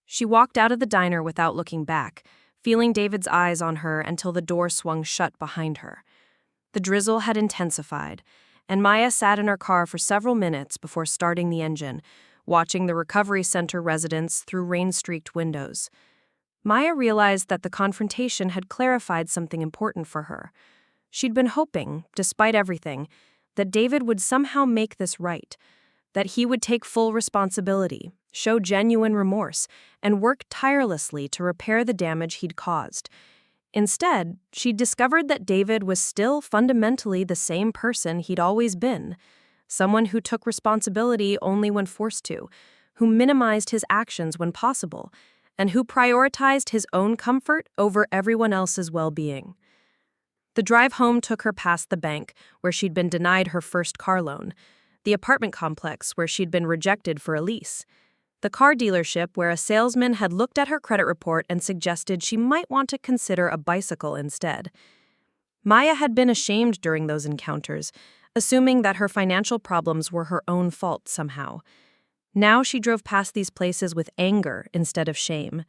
She walked out of the diner without looking back, feeling David's eyes on her until the door swung shut behind her. The drizzle had intensified, and Maya sat in her car for several minutes before starting the engine, watching the recovery center residents through rain-streaked windows. Maya realized that the confrontation had clarified something important for her. She'd been hoping, despite everything, that David would somehow make this right, that he would take full responsibility, show genuine remorse, and work tirelessly to repair the damage he'd caused. Instead, she discovered that David was still fundamentally the same person he'd always been, someone who took responsibility only when forced to, who minimized his actions when possible, and who prioritized his own comfort over everyone else's well-being. The drive home took her past the bank, where she'd been denied her first car loan, the apartment complex where she'd been rejected for a lease, the car dealership where a salesman had looked at her credit report and suggested she might want to consider a bicycle instead. Maya had been ashamed during those encounters, assuming that her financial problems were her own fault somehow. Now she drove past these places with anger instead of shame.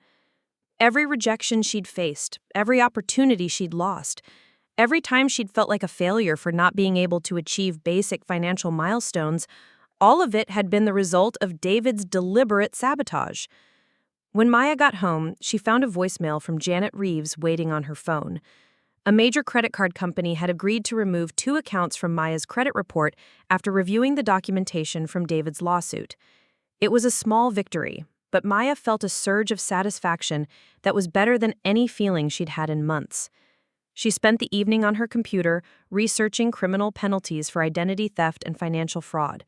Every rejection she'd faced, every opportunity she'd lost, every time she'd felt like a failure for not being able to achieve basic financial milestones, all of it had been the result of David's deliberate sabotage. When Maya got home, she found a voicemail from Janet Reeves waiting on her phone. A major credit card company had agreed to remove 2 accounts from Maya's credit report after reviewing the documentation from David's lawsuit. It was a small victory, but Maya felt a surge of satisfaction that was better than any feeling she'd had in months. She spent the evening on her computer researching criminal penalties for identity theft and financial fraud.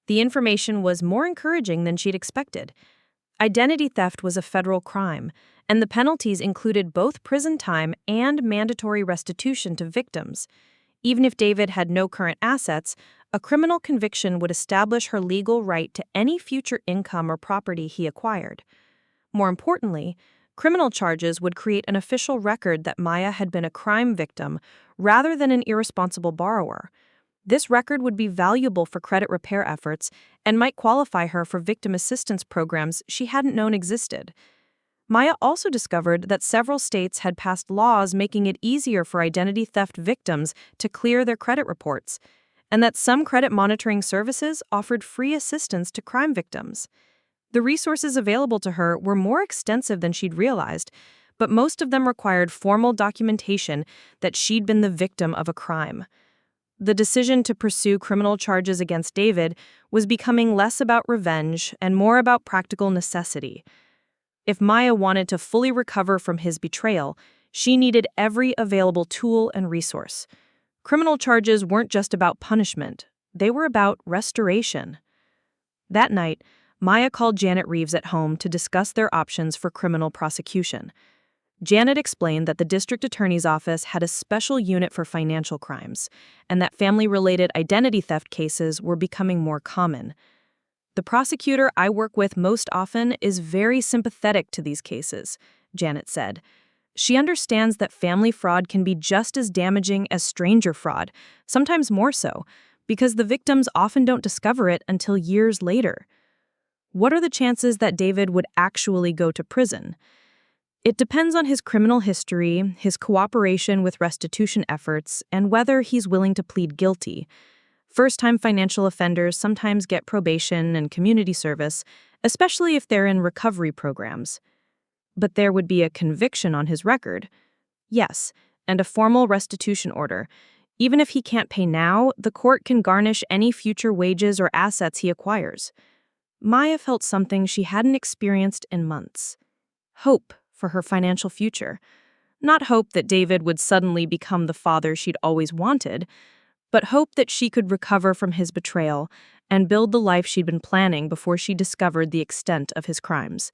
The information was more encouraging than she'd expected. Identity theft was a federal crime, and the penalties included both prison time and mandatory restitution to victims. Even if David had no current assets, a criminal conviction would establish her legal right to any future income or property he acquired. More importantly, criminal charges would create an official record that Maya had been a crime victim rather than an irresponsible borrower. This record would be valuable for credit repair efforts and might qualify her for victim assistance programs she hadn't known existed. Maya also discovered that several states had passed laws making it easier for identity theft victims to clear their credit reports, and that some credit monitoring services offered free assistance to crime victims. The resources available to her were more extensive than she'd realized, but most of them required formal documentation that she'd been the victim of a crime. The decision to pursue criminal charges against David was becoming less about revenge and more about practical necessity. If Maya wanted to fully recover from his betrayal, she needed every available tool and resource. Criminal charges weren't just about punishment, they were about restoration. That night, Maya called Janet Reeves at home to discuss their options for criminal prosecution. Janet explained that the district attorney's office had a special unit for financial crimes, and that family-related identity theft cases were becoming more common. The prosecutor I work with most often is very sympathetic to these cases, Janet said. She understands that family fraud can be just as damaging as stranger fraud, sometimes more so, because the victims often don't discover it until years later. What are the chances that David would actually go to prison? It depends on his criminal history, his cooperation with restitution efforts, and whether he's willing to plead guilty. First-time financial offenders sometimes get probation and community service, especially if they're in recovery programs. But there would be a conviction on his record. Yes, and a formal restitution order. Even if he can't pay now, the court can garnish any future wages or assets he acquires. Maya felt something she hadn't experienced in months. Hope for her financial future. Not hope that David would suddenly become the father she'd always wanted, but hoped that she could recover from his betrayal and build the life she'd been planning before she discovered the extent of his crimes.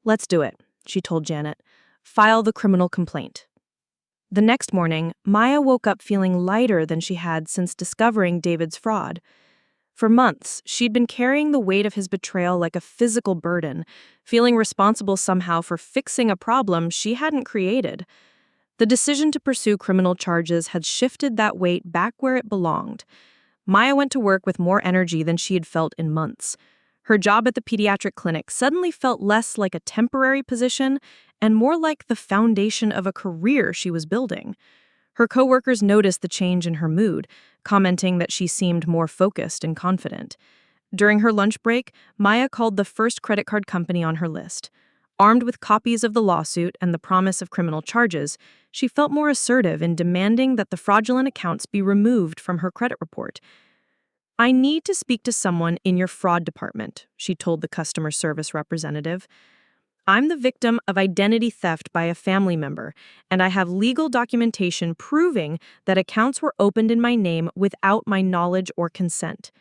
"Let's do it," she told Janet. "File the criminal complaint." The next morning, Maya woke up feeling lighter than she had since discovering David's fraud. For months, she'd been carrying the weight of his betrayal like a physical burden, feeling responsible somehow for fixing a problem she hadn't created. The decision to pursue criminal charges had shifted that weight back where it belonged. Maya went to work with more energy than she had felt in months. Her job at the pediatric clinic suddenly felt less like a temporary position and more like the foundation of a career she was building. Her coworkers noticed the change in her mood, commenting that she seemed more focused and confident. During her lunch break, Maya called the first credit card company on her list. Armed with copies of the lawsuit and the promise of criminal charges, she felt more assertive in demanding that the fraudulent accounts be removed from her credit report. "I need to speak to someone in your fraud department," she told the customer service representative. "I'm the victim of identity theft by a family member, and I have legal documentation proving that accounts were opened in my name without my knowledge or consent."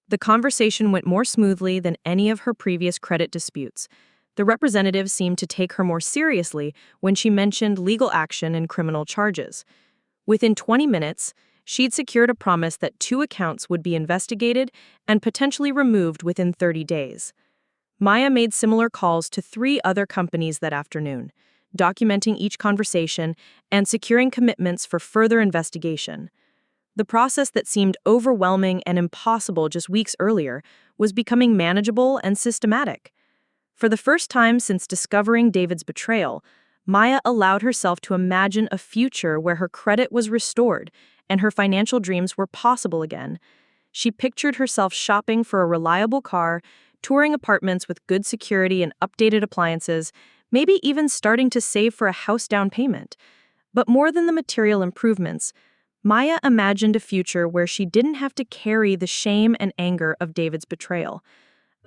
The conversation went more smoothly than any of her previous credit disputes. The representative seemed to take her more seriously when she mentioned legal action and criminal charges. Within 20 minutes, she'd secured a promise that 2 accounts would be investigated and potentially removed within 30 days. Maya made similar calls to 3 other companies that afternoon, documenting each conversation and securing commitments for further investigation. The process that seemed overwhelming and impossible just weeks earlier was becoming manageable and systematic. For the first time since discovering David's betrayal, Maya allowed herself to imagine a future where her credit was restored and her financial dreams were possible again. She pictured herself shopping for a reliable car, touring apartments with good security and updated appliances, maybe even starting to save for a house down payment. But more than the material improvements, Maya imagined a future where she didn't have to carry the shame and anger of David's betrayal.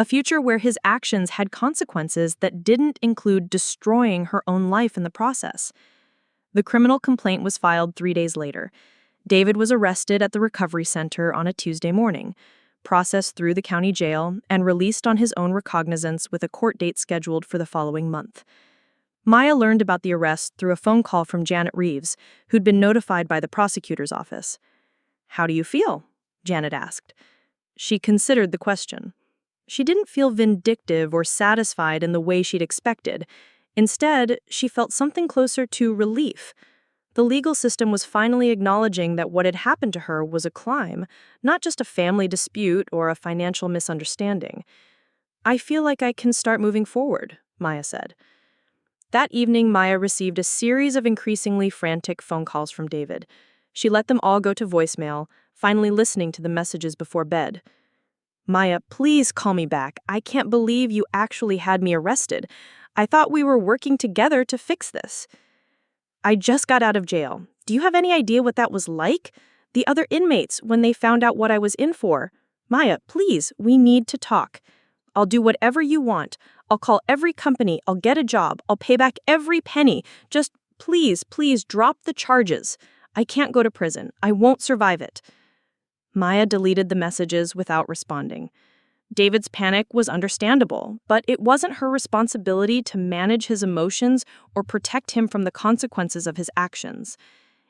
A future where his actions had consequences that didn't include destroying her own life in the process. The criminal complaint was filed 3 days later. David was arrested at the recovery center on a Tuesday morning, processed through the county jail, and released on his own recognizance with a court date scheduled for the following month. Maya learned about the arrest through a phone call from Janet Reeves, who'd been notified by the prosecutor's office. "How do you feel?" Janet asked. She considered the question. She didn't feel vindictive or satisfied in the way she'd expected. Instead, she felt something closer to relief. The legal system was finally acknowledging that what had happened to her was a crime, not just a family dispute or a financial misunderstanding. "I feel like I can start moving forward," Maya said. That evening, Maya received a series of increasingly frantic phone calls from David. She let them all go to voicemail, finally listening to the messages before bed. "Maya, please call me back. I can't believe you actually had me arrested. I thought we were working together to fix this. I just got out of jail. Do you have any idea what that was like? The other inmates, when they found out what I was in for. Maya, please, we need to talk. I'll do whatever you want. I'll call every company. I'll get a job. I'll pay back every penny. Just please, please drop the charges. I can't go to prison. I won't survive it." Maya deleted the messages without responding. David's panic was understandable, but it wasn't her responsibility to manage his emotions or protect him from the consequences of his actions.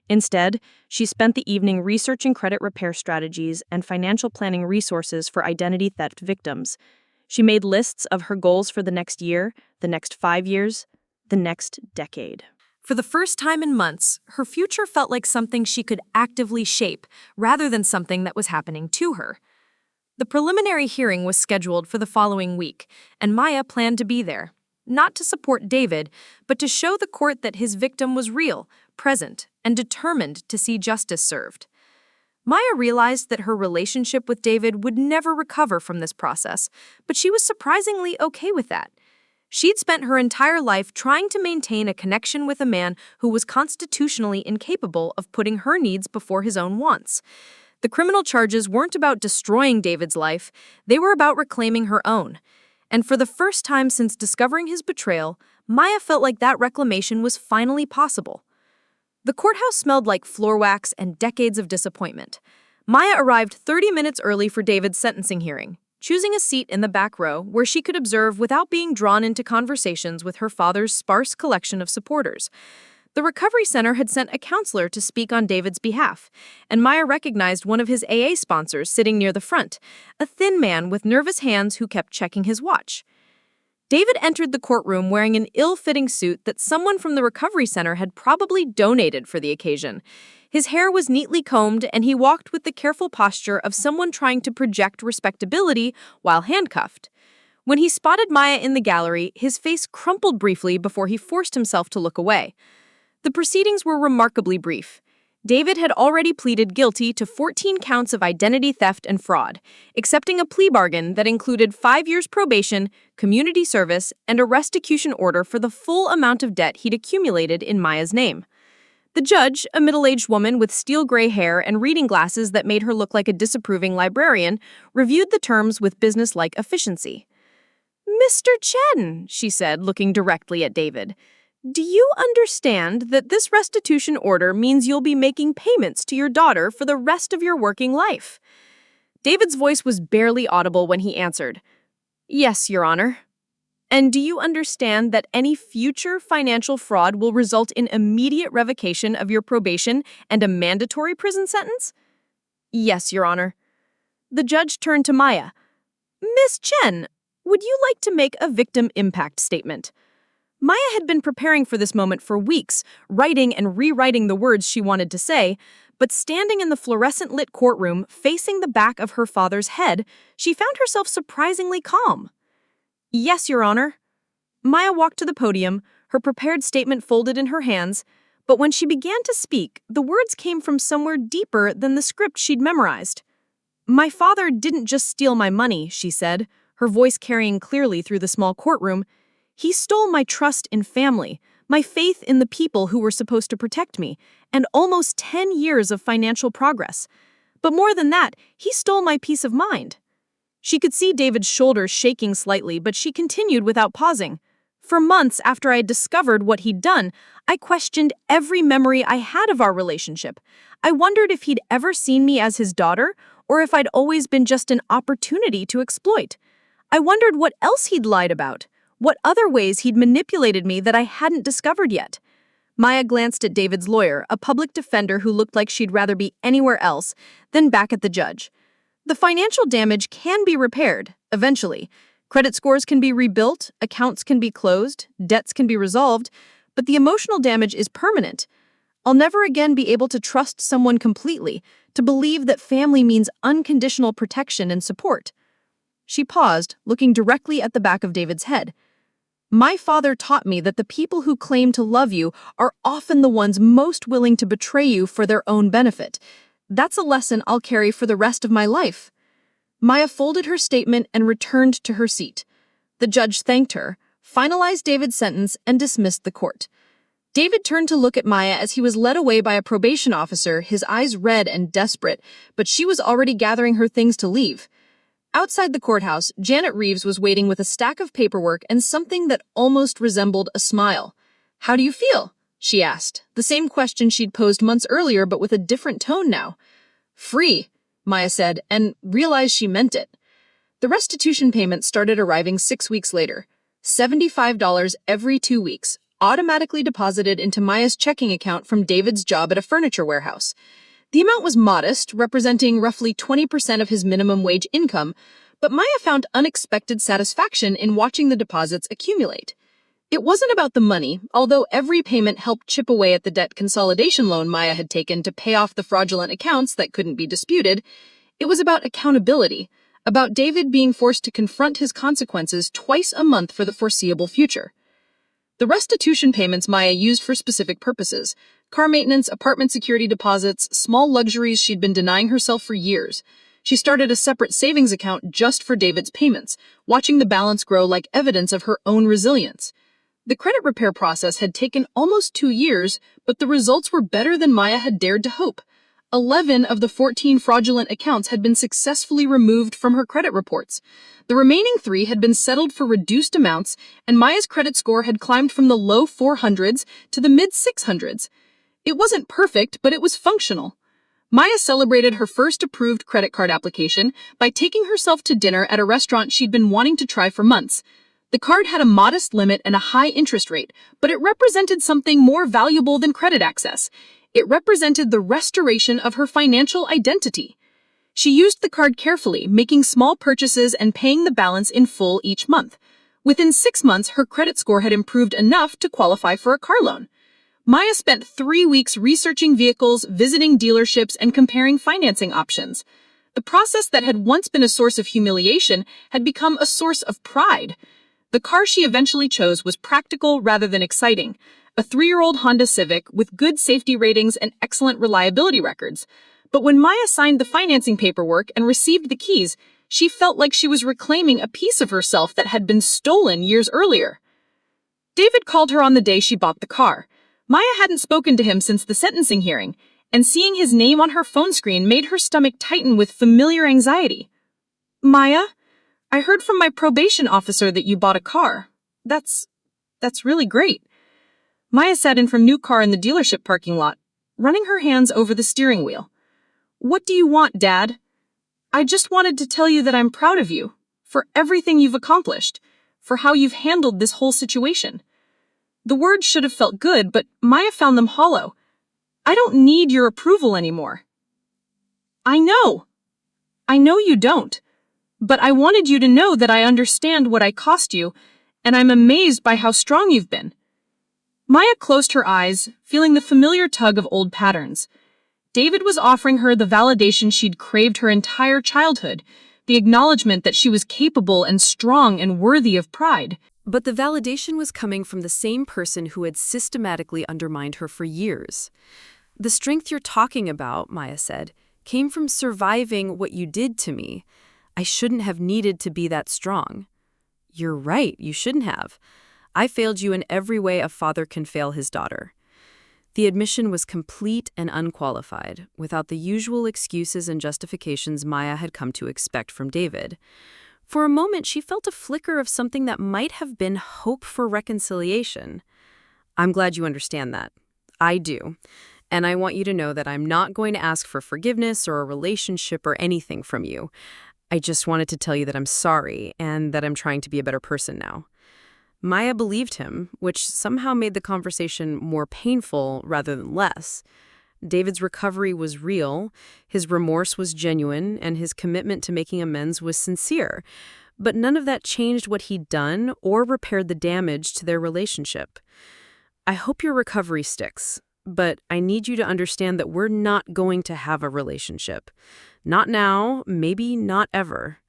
Instead, she spent the evening researching credit repair strategies and financial planning resources for identity theft victims. She made lists of her goals for the next year, the next 5 years, the next decade. For the first time in months, her future felt like something she could actively shape, rather than something that was happening to her. The preliminary hearing was scheduled for the following week, and Maya planned to be there, not to support David, but to show the court that his victim was real, present, and determined to see justice served. Maya realized that her relationship with David would never recover from this process, but she was surprisingly okay with that. She'd spent her entire life trying to maintain a connection with a man who was constitutionally incapable of putting her needs before his own wants. The criminal charges weren't about destroying David's life, they were about reclaiming her own. And for the first time since discovering his betrayal, Maya felt like that reclamation was finally possible. The courthouse smelled like floor wax and decades of disappointment. Maya arrived 30 minutes early for David's sentencing hearing, choosing a seat in the back row where she could observe without being drawn into conversations with her father's sparse collection of supporters. The recovery center had sent a counselor to speak on David's behalf, and Maya recognized one of his AA sponsors sitting near the front, a thin man with nervous hands who kept checking his watch. David entered the courtroom wearing an ill-fitting suit that someone from the recovery center had probably donated for the occasion. His hair was neatly combed, and he walked with the careful posture of someone trying to project respectability while handcuffed. When he spotted Maya in the gallery, his face crumpled briefly before he forced himself to look away. The proceedings were remarkably brief. David had already pleaded guilty to 14 counts of identity theft and fraud, accepting a plea bargain that included 5 years probation, community service, and a restitution order for the full amount of debt he'd accumulated in Maya's name. The judge, a middle-aged woman with steel-gray hair and reading glasses that made her look like a disapproving librarian, reviewed the terms with business-like efficiency. "Mr. Chen," she said, looking directly at David, "do you understand that this restitution order means you'll be making payments to your daughter for the rest of your working life?" David's voice was barely audible when he answered, "Yes, Your Honor." "And do you understand that any future financial fraud will result in immediate revocation of your probation and a mandatory prison sentence?" "Yes, Your Honor." The judge turned to Maya. "Miss Chen, would you like to make a victim impact statement?" Maya had been preparing for this moment for weeks, writing and rewriting the words she wanted to say, but standing in the fluorescent-lit courtroom facing the back of her father's head, she found herself surprisingly calm. "Yes, Your Honor." Maya walked to the podium, her prepared statement folded in her hands, but when she began to speak, the words came from somewhere deeper than the script she'd memorized. "My father didn't just steal my money," she said, her voice carrying clearly through the small courtroom. "He stole my trust in family, my faith in the people who were supposed to protect me, and almost 10 years of financial progress. But more than that, he stole my peace of mind." She could see David's shoulders shaking slightly, but she continued without pausing. "For months after I had discovered what he'd done, I questioned every memory I had of our relationship. I wondered if he'd ever seen me as his daughter, or if I'd always been just an opportunity to exploit. I wondered what else he'd lied about. What other ways he'd manipulated me that I hadn't discovered yet." Maya glanced at David's lawyer, a public defender who looked like she'd rather be anywhere else, then back at the judge. "The financial damage can be repaired, eventually. Credit scores can be rebuilt, accounts can be closed, debts can be resolved, but the emotional damage is permanent. I'll never again be able to trust someone completely, to believe that family means unconditional protection and support." She paused, looking directly at the back of David's head. "My father taught me that the people who claim to love you are often the ones most willing to betray you for their own benefit. That's a lesson I'll carry for the rest of my life." Maya folded her statement and returned to her seat. The judge thanked her, finalized David's sentence, and dismissed the court. David turned to look at Maya as he was led away by a probation officer, his eyes red and desperate, but she was already gathering her things to leave. Outside the courthouse, Janet Reeves was waiting with a stack of paperwork and something that almost resembled a smile. "How do you feel?" she asked, the same question she'd posed months earlier but with a different tone now. "Free," Maya said, and realized she meant it. The restitution payment started arriving 6 weeks later. $75 every 2 weeks, automatically deposited into Maya's checking account from David's job at a furniture warehouse. The amount was modest, representing roughly 20% of his minimum wage income, but Maya found unexpected satisfaction in watching the deposits accumulate. It wasn't about the money, although every payment helped chip away at the debt consolidation loan Maya had taken to pay off the fraudulent accounts that couldn't be disputed. It was about accountability, about David being forced to confront his consequences twice a month for the foreseeable future. The restitution payments Maya used for specific purposes: car maintenance, apartment security deposits, small luxuries she'd been denying herself for years. She started a separate savings account just for David's payments, watching the balance grow like evidence of her own resilience. The credit repair process had taken almost 2 years, but the results were better than Maya had dared to hope. 11 of the 14 fraudulent accounts had been successfully removed from her credit reports. The remaining 3 had been settled for reduced amounts, and Maya's credit score had climbed from the low 400s to the mid 600s. It wasn't perfect, but it was functional. Maya celebrated her first approved credit card application by taking herself to dinner at a restaurant she'd been wanting to try for months. The card had a modest limit and a high interest rate, but it represented something more valuable than credit access. It represented the restoration of her financial identity. She used the card carefully, making small purchases and paying the balance in full each month. Within 6 months, her credit score had improved enough to qualify for a car loan. Maya spent 3 weeks researching vehicles, visiting dealerships, and comparing financing options. The process that had once been a source of humiliation had become a source of pride. The car she eventually chose was practical rather than exciting, a 3-year-old Honda Civic with good safety ratings and excellent reliability records. But when Maya signed the financing paperwork and received the keys, she felt like she was reclaiming a piece of herself that had been stolen years earlier. David called her on the day she bought the car. Maya hadn't spoken to him since the sentencing hearing, and seeing his name on her phone screen made her stomach tighten with familiar anxiety. "Maya, I heard from my probation officer that you bought a car. That's really great." Maya sat in her new car in the dealership parking lot, running her hands over the steering wheel. "What do you want, Dad?" "I just wanted to tell you that I'm proud of you, for everything you've accomplished, for how you've handled this whole situation." The words should have felt good, but Maya found them hollow. "I don't need your approval anymore." I know you don't. But I wanted you to know that I understand what I cost you, and I'm amazed by how strong you've been." Maya closed her eyes, feeling the familiar tug of old patterns. David was offering her the validation she'd craved her entire childhood, the acknowledgement that she was capable and strong and worthy of pride. But the validation was coming from the same person who had systematically undermined her for years. "The strength you're talking about," Maya said, "came from surviving what you did to me. I shouldn't have needed to be that strong." "You're right, you shouldn't have. I failed you in every way a father can fail his daughter." The admission was complete and unqualified, without the usual excuses and justifications Maya had come to expect from David. For a moment, she felt a flicker of something that might have been hope for reconciliation. "I'm glad you understand that. I do. And I want you to know that I'm not going to ask for forgiveness or a relationship or anything from you. I just wanted to tell you that I'm sorry and that I'm trying to be a better person now." Maya believed him, which somehow made the conversation more painful rather than less. David's recovery was real, his remorse was genuine, and his commitment to making amends was sincere. But none of that changed what he'd done or repaired the damage to their relationship. "I hope your recovery sticks, but I need you to understand that we're not going to have a relationship. Not now, maybe not ever."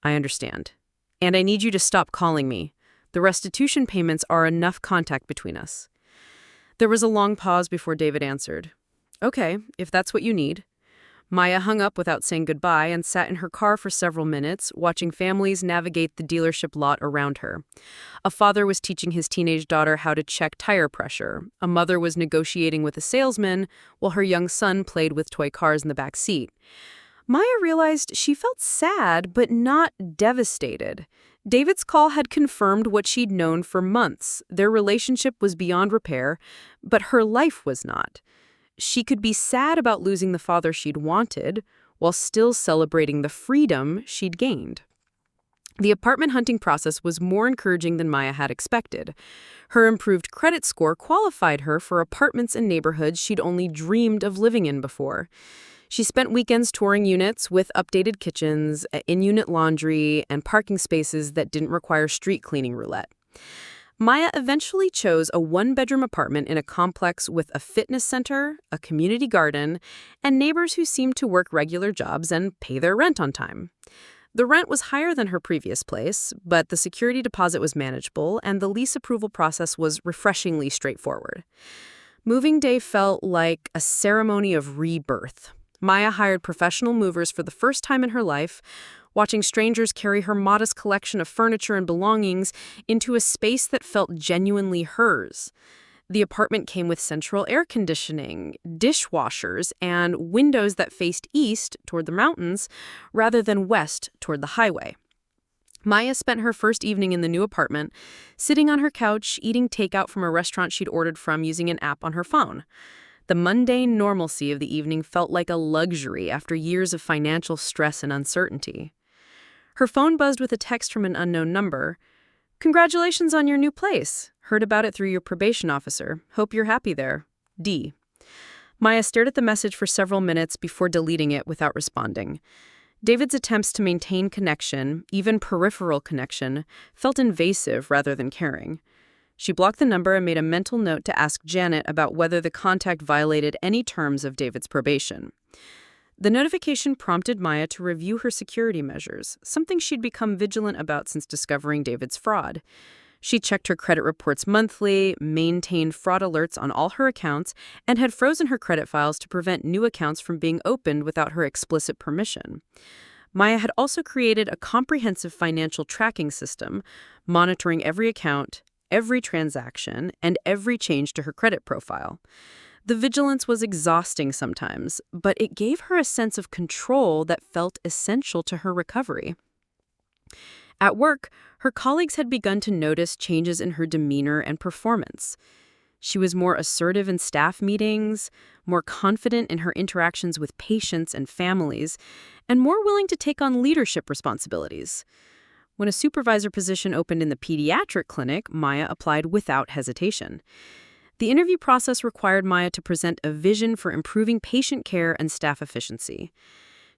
"I understand. And I need you to stop calling me. The restitution payments are enough contact between us." There was a long pause before David answered. "Okay, if that's what you need." Maya hung up without saying goodbye and sat in her car for several minutes, watching families navigate the dealership lot around her. A father was teaching his teenage daughter how to check tire pressure. A mother was negotiating with a salesman, while her young son played with toy cars in the back seat. Maya realized she felt sad, but not devastated. David's call had confirmed what she'd known for months. Their relationship was beyond repair, but her life was not. She could be sad about losing the father she'd wanted, while still celebrating the freedom she'd gained. The apartment hunting process was more encouraging than Maya had expected. Her improved credit score qualified her for apartments in neighborhoods she'd only dreamed of living in before. She spent weekends touring units with updated kitchens, in-unit laundry, and parking spaces that didn't require street cleaning roulette. Maya eventually chose a 1-bedroom apartment in a complex with a fitness center, a community garden, and neighbors who seemed to work regular jobs and pay their rent on time. The rent was higher than her previous place, but the security deposit was manageable, and the lease approval process was refreshingly straightforward. Moving day felt like a ceremony of rebirth. Maya hired professional movers for the first time in her life, watching strangers carry her modest collection of furniture and belongings into a space that felt genuinely hers. The apartment came with central air conditioning, dishwashers, and windows that faced east toward the mountains rather than west toward the highway. Maya spent her first evening in the new apartment, sitting on her couch, eating takeout from a restaurant she'd ordered from using an app on her phone. The mundane normalcy of the evening felt like a luxury after years of financial stress and uncertainty. Her phone buzzed with a text from an unknown number. "Congratulations on your new place. Heard about it through your probation officer. Hope you're happy there. D." Maya stared at the message for several minutes before deleting it without responding. David's attempts to maintain connection, even peripheral connection, felt invasive rather than caring. She blocked the number and made a mental note to ask Janet about whether the contact violated any terms of David's probation. The notification prompted Maya to review her security measures, something she'd become vigilant about since discovering David's fraud. She checked her credit reports monthly, maintained fraud alerts on all her accounts, and had frozen her credit files to prevent new accounts from being opened without her explicit permission. Maya had also created a comprehensive financial tracking system, monitoring every account, every transaction, and every change to her credit profile. The vigilance was exhausting sometimes, but it gave her a sense of control that felt essential to her recovery. At work, her colleagues had begun to notice changes in her demeanor and performance. She was more assertive in staff meetings, more confident in her interactions with patients and families, and more willing to take on leadership responsibilities. When a supervisor position opened in the pediatric clinic, Maya applied without hesitation. The interview process required Maya to present a vision for improving patient care and staff efficiency.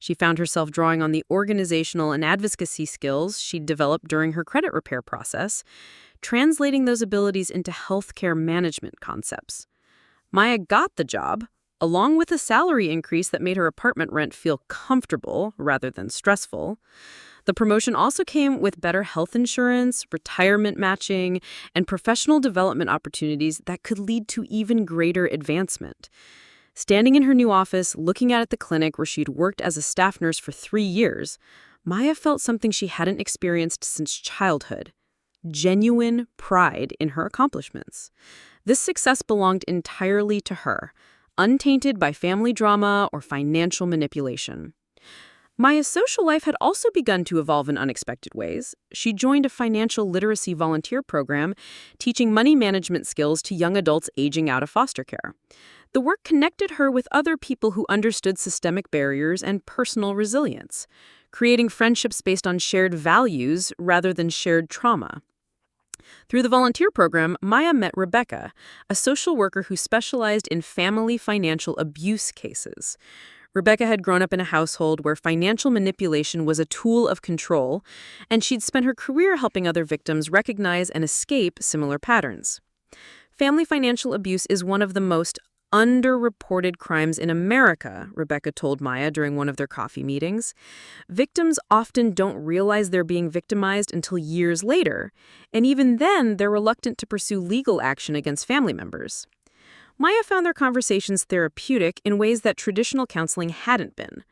She found herself drawing on the organizational and advocacy skills she'd developed during her credit repair process, translating those abilities into healthcare management concepts. Maya got the job, along with a salary increase that made her apartment rent feel comfortable rather than stressful. The promotion also came with better health insurance, retirement matching, and professional development opportunities that could lead to even greater advancement. Standing in her new office, looking out at the clinic where she'd worked as a staff nurse for 3 years, Maya felt something she hadn't experienced since childhood: genuine pride in her accomplishments. This success belonged entirely to her, untainted by family drama or financial manipulation. Maya's social life had also begun to evolve in unexpected ways. She joined a financial literacy volunteer program, teaching money management skills to young adults aging out of foster care. The work connected her with other people who understood systemic barriers and personal resilience, creating friendships based on shared values rather than shared trauma. Through the volunteer program, Maya met Rebecca, a social worker who specialized in family financial abuse cases. Rebecca had grown up in a household where financial manipulation was a tool of control, and she'd spent her career helping other victims recognize and escape similar patterns. Family financial abuse is one of the most underreported crimes in America, Rebecca told Maya during one of their coffee meetings. Victims often don't realize they're being victimized until years later, and even then they're reluctant to pursue legal action against family members. Maya found their conversations therapeutic in ways that traditional counseling hadn't been.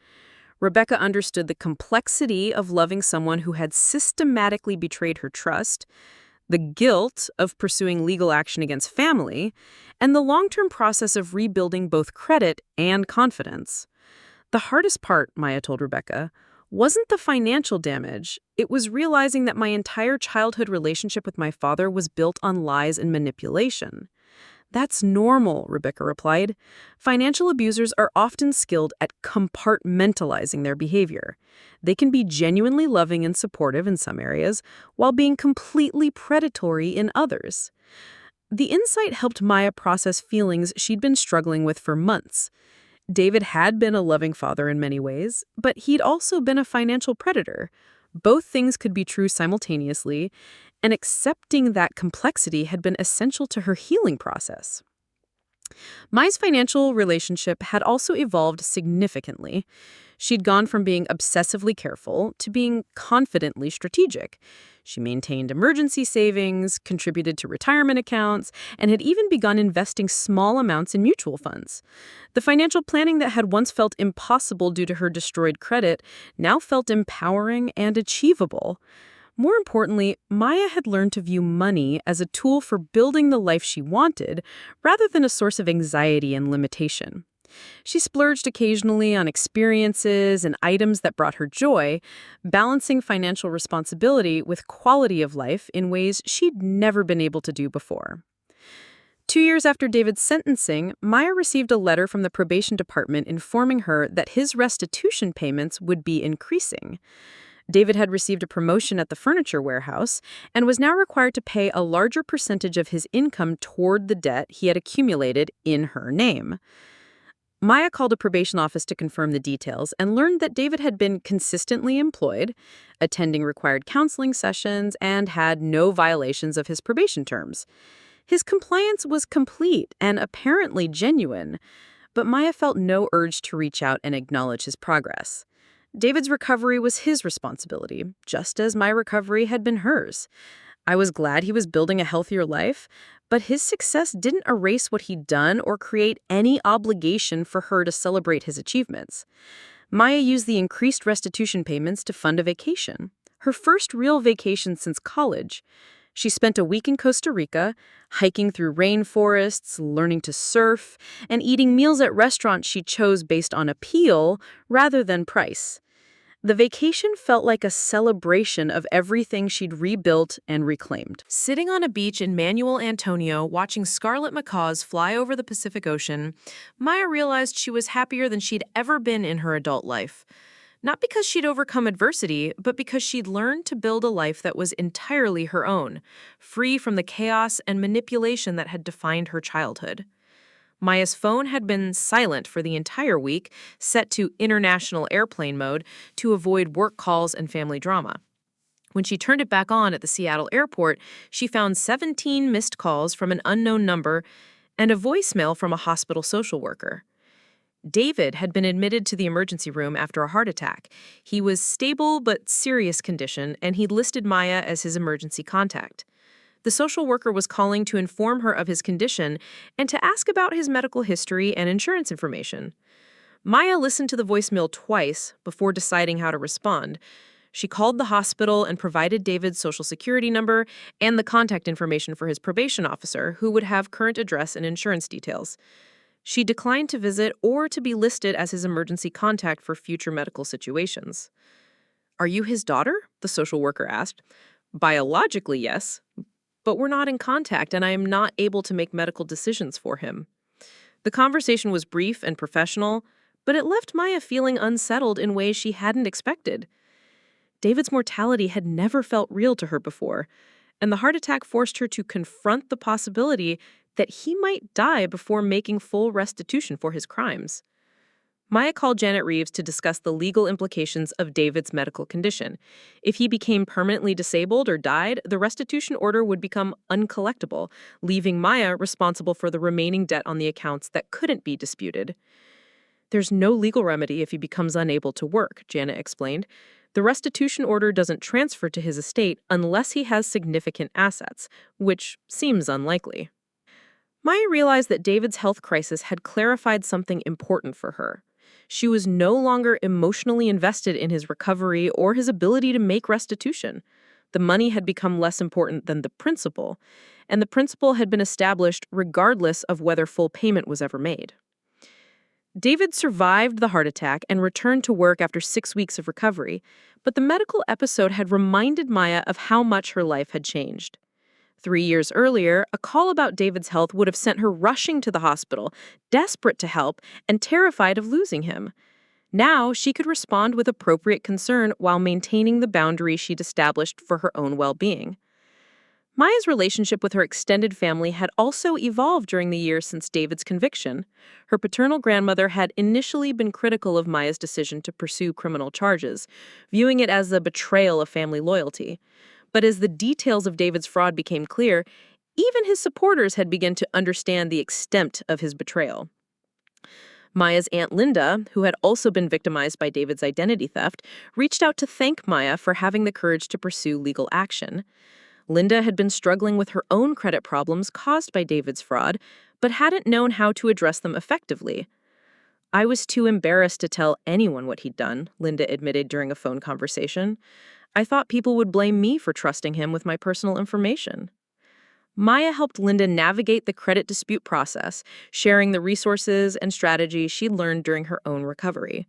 Rebecca understood the complexity of loving someone who had systematically betrayed her trust, the guilt of pursuing legal action against family, and the long-term process of rebuilding both credit and confidence. The hardest part, Maya told Rebecca, wasn't the financial damage. It was realizing that my entire childhood relationship with my father was built on lies and manipulation. "That's normal," Rebecca replied. "Financial abusers are often skilled at compartmentalizing their behavior. They can be genuinely loving and supportive in some areas, while being completely predatory in others." The insight helped Maya process feelings she'd been struggling with for months. David had been a loving father in many ways, but he'd also been a financial predator. Both things could be true simultaneously, and accepting that complexity had been essential to her healing process. Maya's financial relationship had also evolved significantly. She'd gone from being obsessively careful to being confidently strategic. She maintained emergency savings, contributed to retirement accounts, and had even begun investing small amounts in mutual funds. The financial planning that had once felt impossible due to her destroyed credit now felt empowering and achievable. More importantly, Maya had learned to view money as a tool for building the life she wanted, rather than a source of anxiety and limitation. She splurged occasionally on experiences and items that brought her joy, balancing financial responsibility with quality of life in ways she'd never been able to do before. 2 years after David's sentencing, Maya received a letter from the probation department informing her that his restitution payments would be increasing. David had received a promotion at the furniture warehouse and was now required to pay a larger percentage of his income toward the debt he had accumulated in her name. Maya called a probation office to confirm the details and learned that David had been consistently employed, attending required counseling sessions, and had no violations of his probation terms. His compliance was complete and apparently genuine, but Maya felt no urge to reach out and acknowledge his progress. David's recovery was his responsibility, just as my recovery had been hers. I was glad he was building a healthier life, but his success didn't erase what he'd done or create any obligation for her to celebrate his achievements. Maya used the increased restitution payments to fund a vacation, her first real vacation since college. She spent a week in Costa Rica, hiking through rainforests, learning to surf, and eating meals at restaurants she chose based on appeal rather than price. The vacation felt like a celebration of everything she'd rebuilt and reclaimed. Sitting on a beach in Manuel Antonio, watching scarlet macaws fly over the Pacific Ocean, Maya realized she was happier than she'd ever been in her adult life. Not because she'd overcome adversity, but because she'd learned to build a life that was entirely her own, free from the chaos and manipulation that had defined her childhood. Maya's phone had been silent for the entire week, set to international airplane mode to avoid work calls and family drama. When she turned it back on at the Seattle airport, she found 17 missed calls from an unknown number and a voicemail from a hospital social worker. David had been admitted to the emergency room after a heart attack. He was stable but serious condition, and he'd listed Maya as his emergency contact. The social worker was calling to inform her of his condition and to ask about his medical history and insurance information. Maya listened to the voicemail twice before deciding how to respond. She called the hospital and provided David's social security number and the contact information for his probation officer, who would have current address and insurance details. She declined to visit or to be listed as his emergency contact for future medical situations. "Are you his daughter?" the social worker asked. "Biologically, yes, but we're not in contact and I am not able to make medical decisions for him." The conversation was brief and professional, but it left Maya feeling unsettled in ways she hadn't expected. David's mortality had never felt real to her before, and the heart attack forced her to confront the possibility that he might die before making full restitution for his crimes. Maya called Janet Reeves to discuss the legal implications of David's medical condition. If he became permanently disabled or died, the restitution order would become uncollectible, leaving Maya responsible for the remaining debt on the accounts that couldn't be disputed. "There's no legal remedy if he becomes unable to work," Janet explained. "The restitution order doesn't transfer to his estate unless he has significant assets, which seems unlikely." Maya realized that David's health crisis had clarified something important for her. She was no longer emotionally invested in his recovery or his ability to make restitution. The money had become less important than the principle, and the principle had been established regardless of whether full payment was ever made. David survived the heart attack and returned to work after 6 weeks of recovery, but the medical episode had reminded Maya of how much her life had changed. 3 years earlier, a call about David's health would have sent her rushing to the hospital, desperate to help and terrified of losing him. Now, she could respond with appropriate concern while maintaining the boundaries she'd established for her own well-being. Maya's relationship with her extended family had also evolved during the years since David's conviction. Her paternal grandmother had initially been critical of Maya's decision to pursue criminal charges, viewing it as a betrayal of family loyalty. But as the details of David's fraud became clear, even his supporters had begun to understand the extent of his betrayal. Maya's Aunt Linda, who had also been victimized by David's identity theft, reached out to thank Maya for having the courage to pursue legal action. Linda had been struggling with her own credit problems caused by David's fraud, but hadn't known how to address them effectively. "I was too embarrassed to tell anyone what he'd done," Linda admitted during a phone conversation. "I thought people would blame me for trusting him with my personal information." Maya helped Linda navigate the credit dispute process, sharing the resources and strategies she'd learned during her own recovery.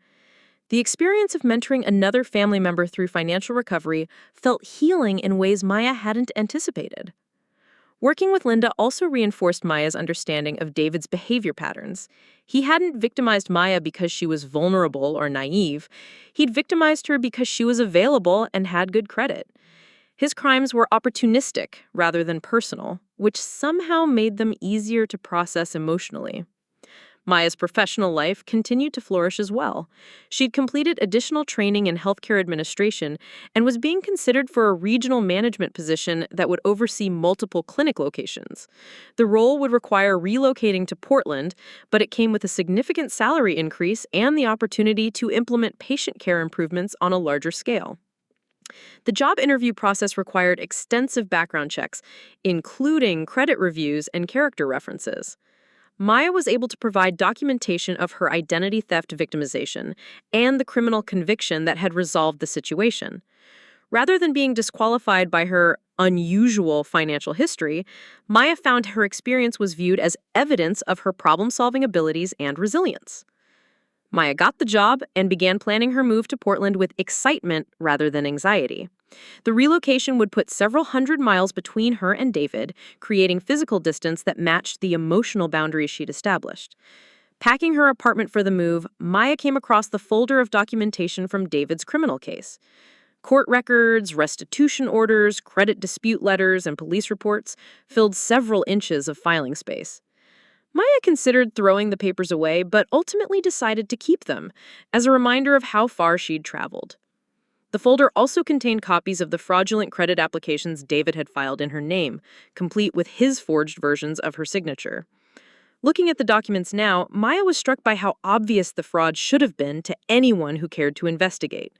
The experience of mentoring another family member through financial recovery felt healing in ways Maya hadn't anticipated. Working with Linda also reinforced Maya's understanding of David's behavior patterns. He hadn't victimized Maya because she was vulnerable or naive. He'd victimized her because she was available and had good credit. His crimes were opportunistic rather than personal, which somehow made them easier to process emotionally. Maya's professional life continued to flourish as well. She'd completed additional training in healthcare administration and was being considered for a regional management position that would oversee multiple clinic locations. The role would require relocating to Portland, but it came with a significant salary increase and the opportunity to implement patient care improvements on a larger scale. The job interview process required extensive background checks, including credit reviews and character references. Maya was able to provide documentation of her identity theft victimization and the criminal conviction that had resolved the situation. Rather than being disqualified by her unusual financial history, Maya found her experience was viewed as evidence of her problem-solving abilities and resilience. Maya got the job and began planning her move to Portland with excitement rather than anxiety. The relocation would put several hundred miles between her and David, creating physical distance that matched the emotional boundaries she'd established. Packing her apartment for the move, Maya came across the folder of documentation from David's criminal case. Court records, restitution orders, credit dispute letters, and police reports filled several inches of filing space. Maya considered throwing the papers away, but ultimately decided to keep them, as a reminder of how far she'd traveled. The folder also contained copies of the fraudulent credit applications David had filed in her name, complete with his forged versions of her signature. Looking at the documents now, Maya was struck by how obvious the fraud should have been to anyone who cared to investigate.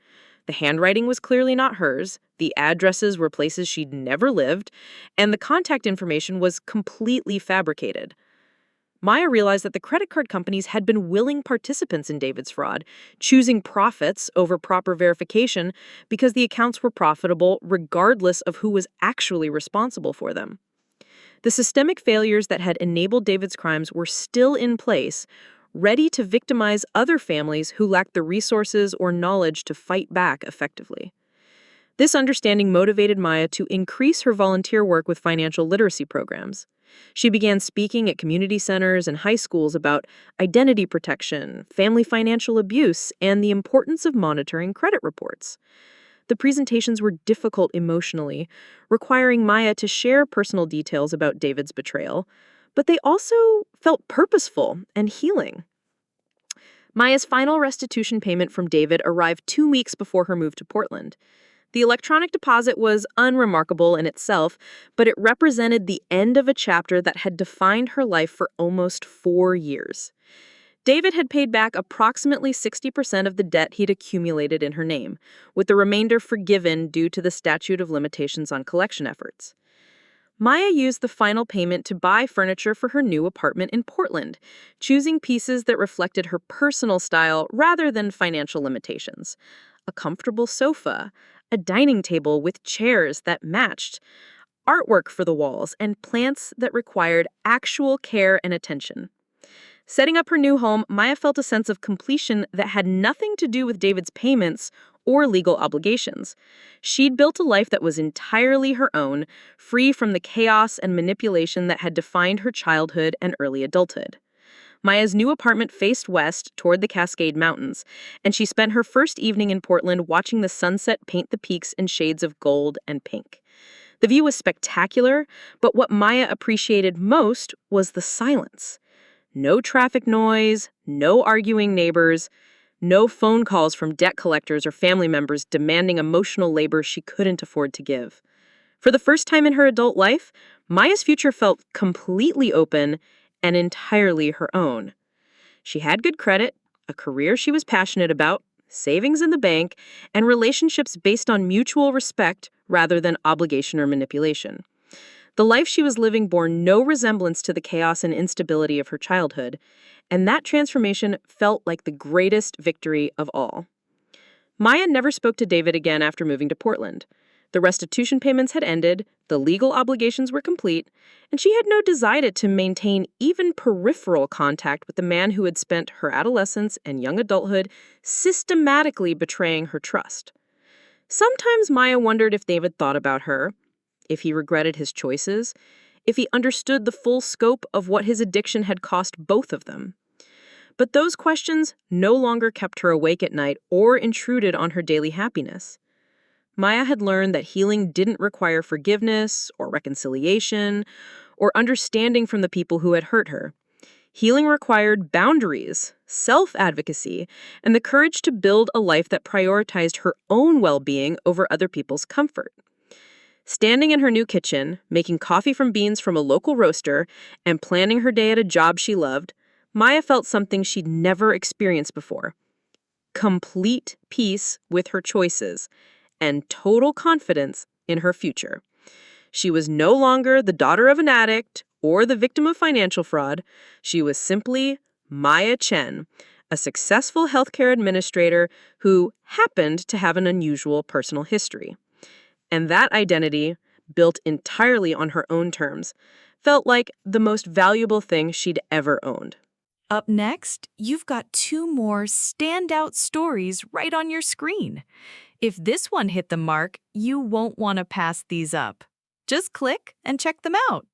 The handwriting was clearly not hers, the addresses were places she'd never lived, and the contact information was completely fabricated. Maya realized that the credit card companies had been willing participants in David's fraud, choosing profits over proper verification because the accounts were profitable regardless of who was actually responsible for them. The systemic failures that had enabled David's crimes were still in place, ready to victimize other families who lacked the resources or knowledge to fight back effectively. This understanding motivated Maya to increase her volunteer work with financial literacy programs. She began speaking at community centers and high schools about identity protection, family financial abuse, and the importance of monitoring credit reports. The presentations were difficult emotionally, requiring Maya to share personal details about David's betrayal, but they also felt purposeful and healing. Maya's final restitution payment from David arrived 2 weeks before her move to Portland. The electronic deposit was unremarkable in itself, but it represented the end of a chapter that had defined her life for almost 4 years. David had paid back approximately 60% of the debt he'd accumulated in her name, with the remainder forgiven due to the statute of limitations on collection efforts. Maya used the final payment to buy furniture for her new apartment in Portland, choosing pieces that reflected her personal style rather than financial limitations. A comfortable sofa, a dining table with chairs that matched, artwork for the walls, and plants that required actual care and attention. Setting up her new home, Maya felt a sense of completion that had nothing to do with David's payments or legal obligations. She'd built a life that was entirely her own, free from the chaos and manipulation that had defined her childhood and early adulthood. Maya's new apartment faced west toward the Cascade Mountains, and she spent her first evening in Portland watching the sunset paint the peaks in shades of gold and pink. The view was spectacular, but what Maya appreciated most was the silence. No traffic noise, no arguing neighbors, no phone calls from debt collectors or family members demanding emotional labor she couldn't afford to give. For the first time in her adult life, Maya's future felt completely open and entirely her own. She had good credit, a career she was passionate about, savings in the bank, and relationships based on mutual respect rather than obligation or manipulation. The life she was living bore no resemblance to the chaos and instability of her childhood, and that transformation felt like the greatest victory of all. Maya never spoke to David again after moving to Portland. The restitution payments had ended, the legal obligations were complete, and she had no desire to maintain even peripheral contact with the man who had spent her adolescence and young adulthood systematically betraying her trust. Sometimes Maya wondered if David thought about her, if he regretted his choices, if he understood the full scope of what his addiction had cost both of them. But those questions no longer kept her awake at night or intruded on her daily happiness. Maya had learned that healing didn't require forgiveness or reconciliation or understanding from the people who had hurt her. Healing required boundaries, self-advocacy, and the courage to build a life that prioritized her own well-being over other people's comfort. Standing in her new kitchen, making coffee from beans from a local roaster, and planning her day at a job she loved, Maya felt something she'd never experienced before: complete peace with her choices and total confidence in her future. She was no longer the daughter of an addict or the victim of financial fraud. She was simply Maya Chen, a successful healthcare administrator who happened to have an unusual personal history. And that identity, built entirely on her own terms, felt like the most valuable thing she'd ever owned. Up next, you've got 2 more standout stories right on your screen. If this one hit the mark, you won't want to pass these up. Just click and check them out.